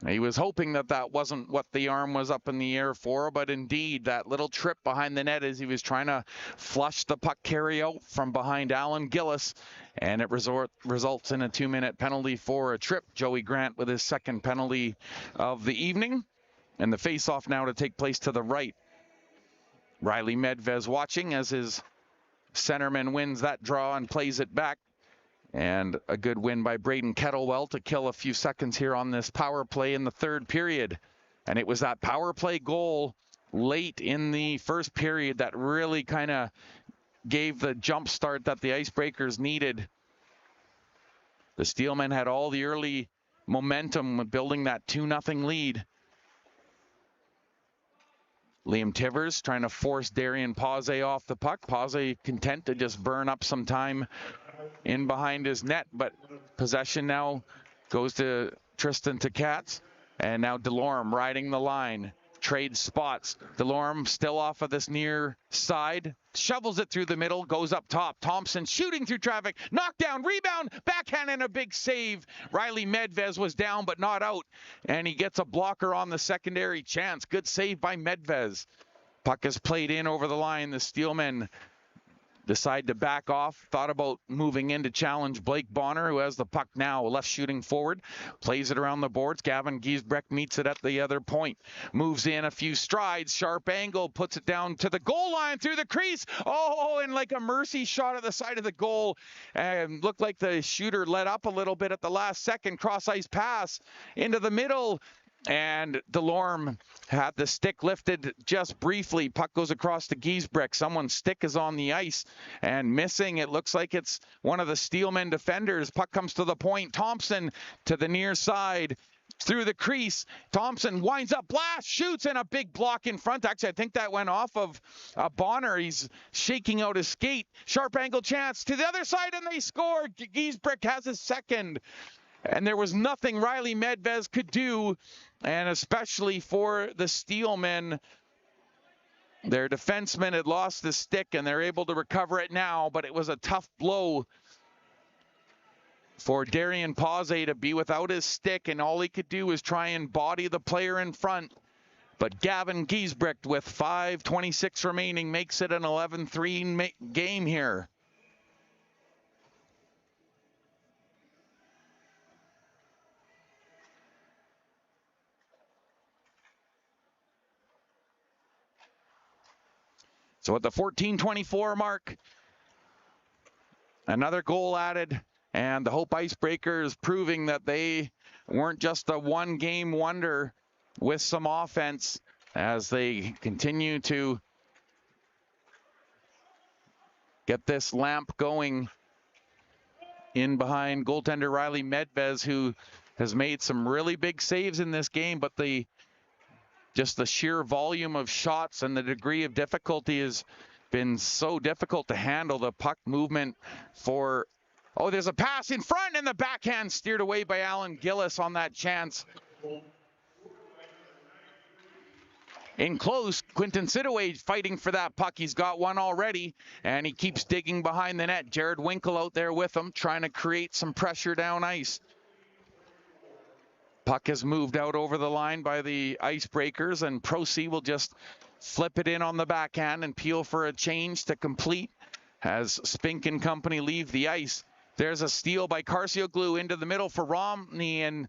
A: He was hoping that that wasn't what the arm was up in the air for, but indeed that little trip behind the net as he was trying to flush the puck carry out from behind Alan Gillis, and it results in a 2-minute penalty for a trip. Joey Grant with his second penalty of the evening, and the face-off now to take place to the right. Riley Medvez watching as his centerman wins that draw and plays it back. And a good win by Braden Kettlewell to kill a few seconds here on this power play in the third period. And it was that power play goal late in the first period that really kind of gave the jump start that the IceBreakers needed. The Steelmen had all the early momentum with building that 2-0 lead. Liam Tivers trying to force Darian Pause off the puck. Pause content to just burn up some time in behind his net, but possession now goes to Tristan Tkats, and now Delorme riding the line. Trade spots. Delorme still off of this near side. Shovels it through the middle, goes up top. Thompson shooting through traffic. Knockdown, rebound, backhand, and a big save. Riley Medvez was down but not out, and he gets a blocker on the secondary chance. Good save by Medvez. Puck is played in over the line. The Steelmen decide to back off. Thought about moving in to challenge Blake Bonner, who has the puck now, left shooting forward. Plays it around the boards. Gavin Giesbrecht meets it at the other point. Moves in a few strides. Sharp angle. Puts it down to the goal line through the crease. Oh, and like a mercy shot at the side of the goal. And looked like the shooter let up a little bit at the last second. Cross ice pass into the middle. And Delorme had the stick lifted just briefly. Puck goes across to Giesbrecht. Someone's stick is on the ice and missing. It looks like it's one of the Steelmen defenders. Puck comes to the point. Thompson to the near side. Through the crease. Thompson winds up, blast, shoots, and a big block in front. Actually, I think that went off of Bonner. He's shaking out his skate. Sharp angle chance to the other side, and they score. Giesbrecht has his second. And there was nothing Riley Medvez could do, and especially for the Steelmen. Their defenseman had lost the stick, and they're able to recover it now, but it was a tough blow for Darian Pause to be without his stick, and all he could do was try and body the player in front. But Gavin Giesbrecht, with 5:26 remaining, makes it an 11-3 game here. So at the 14:24 mark, another goal added, and the Hope IceBreakers proving that they weren't just a one-game wonder with some offense as they continue to get this lamp going in behind goaltender Riley Medvez, who has made some really big saves in this game, but just the sheer volume of shots and the degree of difficulty has been so difficult to handle. The puck movement for, oh, there's a pass in front, and the backhand steered away by Alan Gillis on that chance. in close. Quinton Sidaway fighting for that puck. He's got one already, and he keeps digging behind the net. Jared Winkle out there with him, trying to create some pressure down ice. Puck is moved out over the line by the Icebreakers, and Procy will just flip it in on the backhand and peel for a change to complete as Spink and company leave the ice. There's a steal by Carcioglu into the middle for Romney, and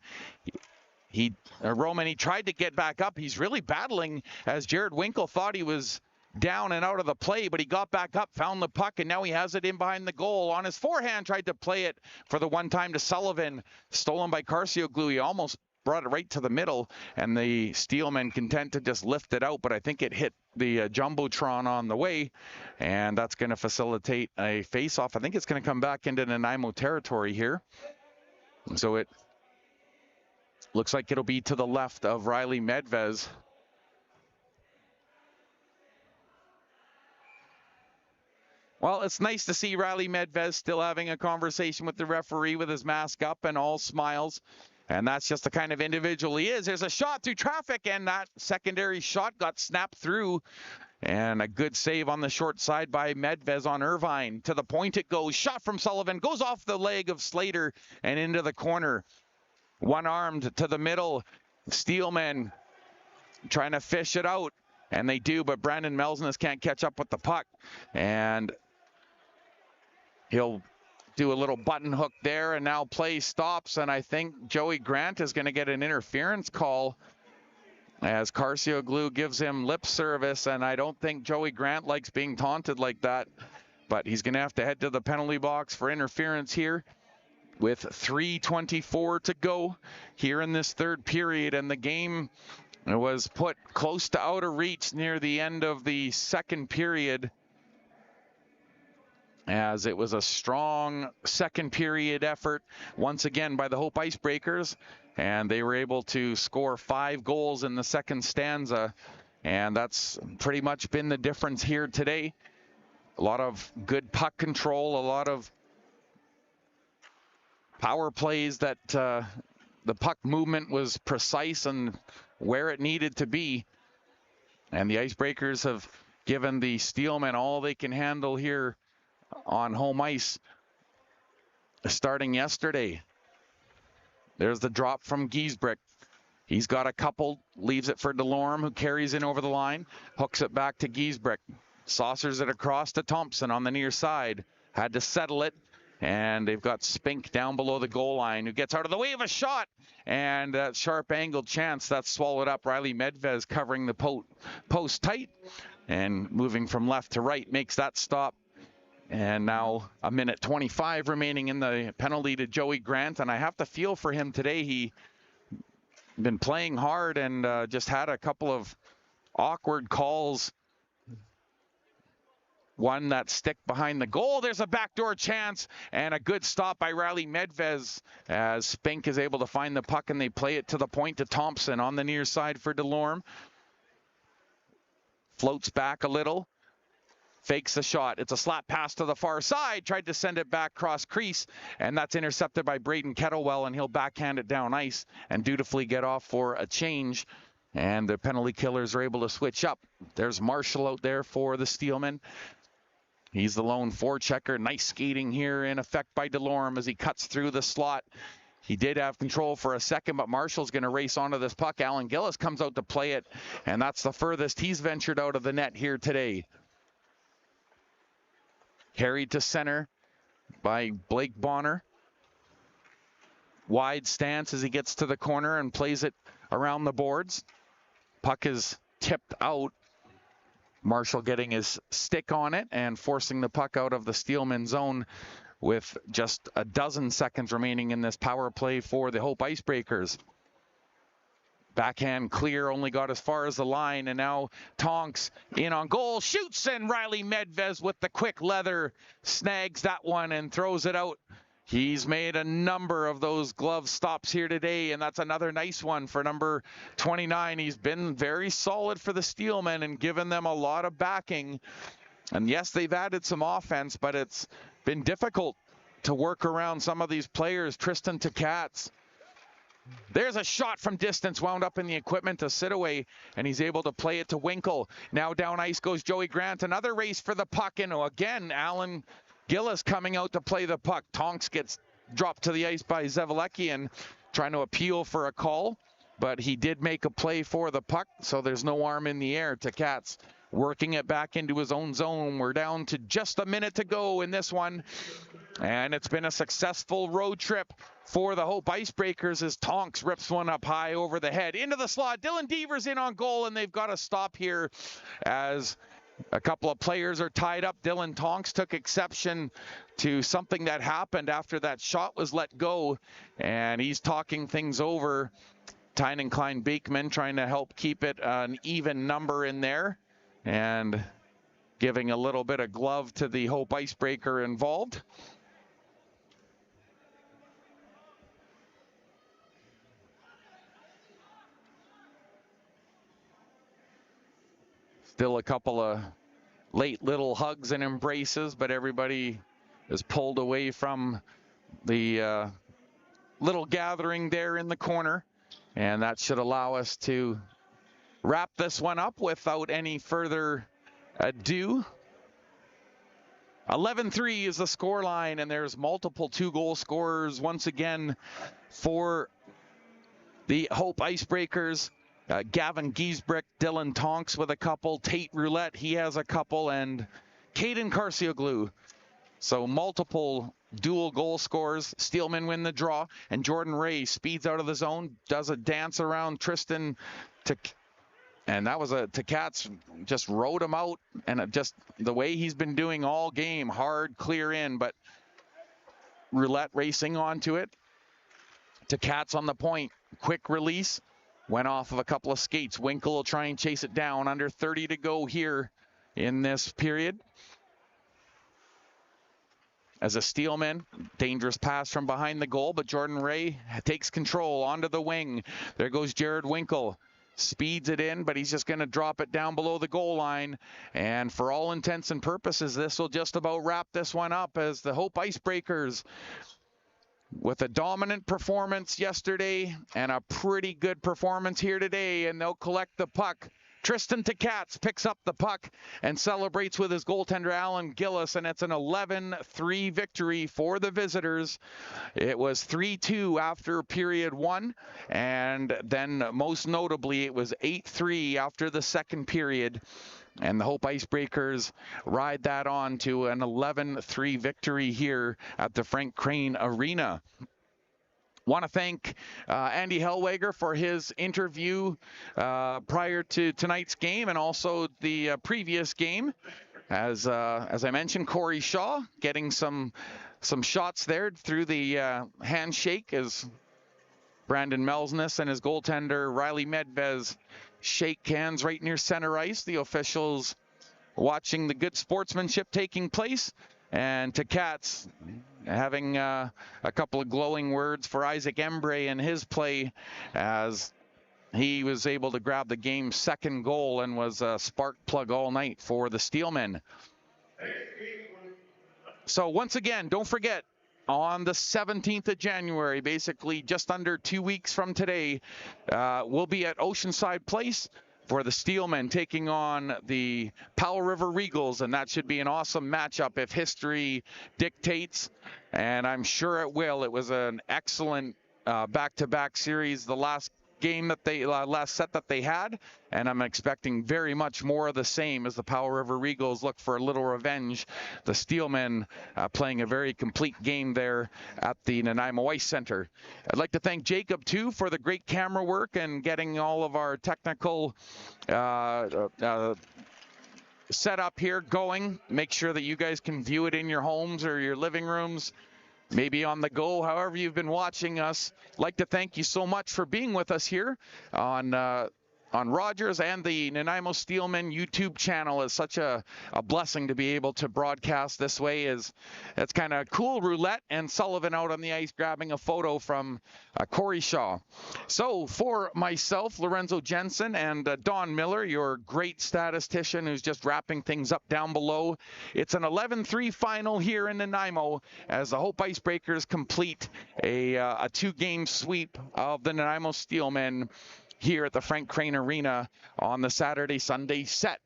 A: Roman, he tried to get back up. He's really battling, as Jared Winkle thought he was down and out of the play, but he got back up, found the puck, and now he has it in behind the goal. On his forehand, tried to play it for the one time to Sullivan. Stolen by Carcioglu. He almost brought it right to the middle, and the Steelmen content to just lift it out, but I think it hit the Jumbotron on the way, and that's going to facilitate a face-off. I think it's going to come back into Nanaimo territory here. So it looks like it'll be to the left of Riley Medvez. Well, it's nice to see Riley Medvez still having a conversation with the referee with his mask up and all smiles. And that's just the kind of individual he is. There's a shot through traffic, and that secondary shot got snapped through. And a good save on the short side by Medvez on Irvine. To the point it goes. Shot from Sullivan. Goes off the leg of Slater and into the corner. One-armed to the middle. Steelmen trying to fish it out. And they do, but Brandon Melsness can't catch up with the puck. And he'll do a little button hook there, and now play stops, and I think Joey Grant is going to get an interference call as Carcioglu gives him lip service, and I don't think Joey Grant likes being taunted like that, but he's going to have to head to the penalty box for interference here with 3:24 to go here in this third period, and the game was put close to out of reach near the end of the second period, as it was a strong second period effort once again by the Hope Icebreakers, and they were able to score 5 goals in the second stanza, and that's pretty much been the difference here today. A lot of good puck control, a lot of power plays that the puck movement was precise and where it needed to be, and the Icebreakers have given the Steelmen all they can handle here on home ice starting yesterday. There's the drop from Giesbrecht. He's got a couple, leaves it for Delorme, who carries in over the line, hooks it back to Giesbrecht, saucers it across to Thompson on the near side, had to settle it, and they've got Spink down below the goal line, who gets out of the way of a shot, and that sharp angled chance that's swallowed up. Riley Medvez covering the post tight and moving from left to right makes that stop. And now a minute 25 remaining in the penalty to Joey Grant. And I have to feel for him today. He been playing hard and just had a couple of awkward calls. One that stick behind the goal. There's a backdoor chance and a good stop by Riley Medvez as Spink is able to find the puck, and they play it to the point to Thompson on the near side for Delorme. Floats back a little. Fakes the shot. It's a slap pass to the far side. Tried to send it back cross crease, and that's intercepted by Braden Kettlewell, and he'll backhand it down ice and dutifully get off for a change. And the penalty killers are able to switch up. There's Marshall out there for the Steelmen. He's the lone forechecker. Nice skating here in effect by Delorme as he cuts through the slot. He did have control for a second, but Marshall's going to race onto this puck. Alan Gillis comes out to play it, and that's the furthest he's ventured out of the net here today. Carried to center by Blake Bonner. Wide stance as he gets to the corner and plays it around the boards. Puck is tipped out. Marshall getting his stick on it and forcing the puck out of the Steelman zone with just a dozen seconds remaining in this power play for the Hope Icebreakers. Backhand clear, only got as far as the line, and now Tonks in on goal, shoots, and Riley Medvez with the quick leather snags that one and throws it out. He's made a number of those glove stops here today, and that's another nice one for number 29. He's been very solid for the Steelmen and given them a lot of backing. And yes, they've added some offense, but it's been difficult to work around some of these players. Tristan Tkats There's a shot from distance, wound up in the equipment to Sidaway, and he's able to play it to Winkle. Now down ice goes Joey Grant. Another race for the puck, and again, Alan Gillis coming out to play the puck. Tonks gets dropped to the ice by Zevelekian, trying to appeal for a call, but he did make a play for the puck, so there's no arm in the air to Katz. Working it back into his own zone. We're down to just a minute to go in this one. And it's been a successful road trip for the Hope Icebreakers as Tonks rips one up high over the head. Into the slot. Dylan Devers in on goal, and they've got to stop here as a couple of players are tied up. Dylan Tonks took exception to something that happened after that shot was let go, and he's talking things over. Tynan Klein Beekman trying to help keep it an even number in there, and giving a little bit of glove to the Hope Icebreaker involved. Still a couple of late little hugs and embraces, but everybody is pulled away from the little gathering there in the corner. And that should allow us to wrap this one up without any further ado. 11-3 is the scoreline, and there's multiple two-goal scorers once again for the Hope Icebreakers. Gavin Giesbrick, Dylan Tonks with a couple, Tate Roulette, he has a couple, and Caden Carcioglu. So multiple dual goal scores. Steelmen win the draw, and Jordan Ray speeds out of the zone, does a dance around Tristan and that was to Katz, just rode him out, and just the way he's been doing all game, hard, clear in, but Roulette racing onto it. To Katz on the point, quick release, went off of a couple of skates. Winkle will try and chase it down. Under 30 to go here in this period. As a Steelman, dangerous pass from behind the goal, but Jordan Ray takes control onto the wing. There goes Jared Winkle. Speeds it in, but he's just going to drop it down below the goal line. And for all intents and purposes, this will just about wrap this one up as the Hope Icebreakers, with a dominant performance yesterday and a pretty good performance here today, and they'll collect the puck. Tristan Katz picks up the puck and celebrates with his goaltender Alan Gillis, and it's an 11-3 victory for the visitors. It was 3-2 after period one, and then most notably it was 8-3 after the second period. And the Hope Icebreakers ride that on to an 11-3 victory here at the Frank Crane Arena. Want to thank Andy Hellweger for his interview prior to tonight's game and also the previous game. As I mentioned, Corey Shaw getting some shots there through the handshake as Brandon Melsness and his goaltender Riley Medvez shake hands right near center ice. The officials watching the good sportsmanship taking place. And to Katz having a couple of glowing words for Isaac Embray and his play as he was able to grab the game's second goal and was a spark plug all night for the Steelmen. So once again, don't forget, on the 17th of January, basically just under 2 weeks from today, we'll be at Oceanside Place for the Steelmen taking on the Powell River Regals, and that should be an awesome matchup if history dictates, and I'm sure it will. It was an excellent back-to-back series, the last game that they last set that they had, and I'm expecting very much more of the same as the Powell River Regals look for a little revenge. The Steelmen playing a very complete game there at the Nanaimo Ice Center. I'd like to thank Jacob too for the great camera work and getting all of our technical set up here going. Make sure that you guys can view it in your homes or your living rooms, maybe on the go, however you've been watching us. I'd like to thank you so much for being with us here on on Rogers and the Nanaimo Steelmen YouTube channel. Is such a blessing to be able to broadcast this way. It's kind of cool. Roulette and Sullivan out on the ice grabbing a photo from Corey Shaw. So for myself, Lorenzo Jensen, and Don Miller, your great statistician who's just wrapping things up down below, it's an 11-3 final here in Nanaimo as the Hope IceBreakers complete a two-game sweep of the Nanaimo Steelmen here at the Frank Crane Arena on the Saturday-Sunday set.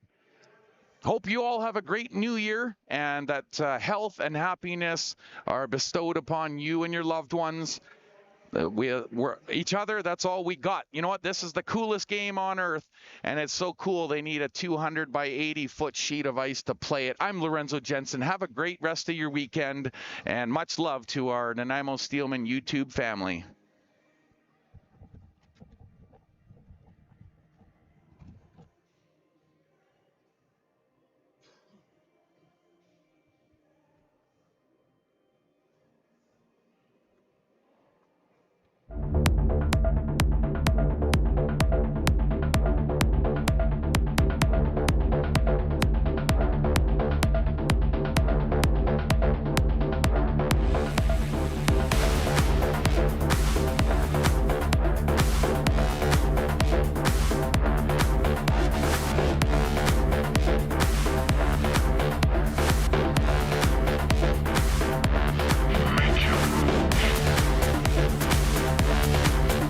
A: Hope you all have a great new year, and that health and happiness are bestowed upon you and your loved ones. We're each other. That's all we got. You know what? This is the coolest game on earth, and it's so cool they need a 200 by 80 foot sheet of ice to play it. I'm Lorenzo Jensen. Have a great rest of your weekend, and much love to our Nanaimo Steelmen YouTube family.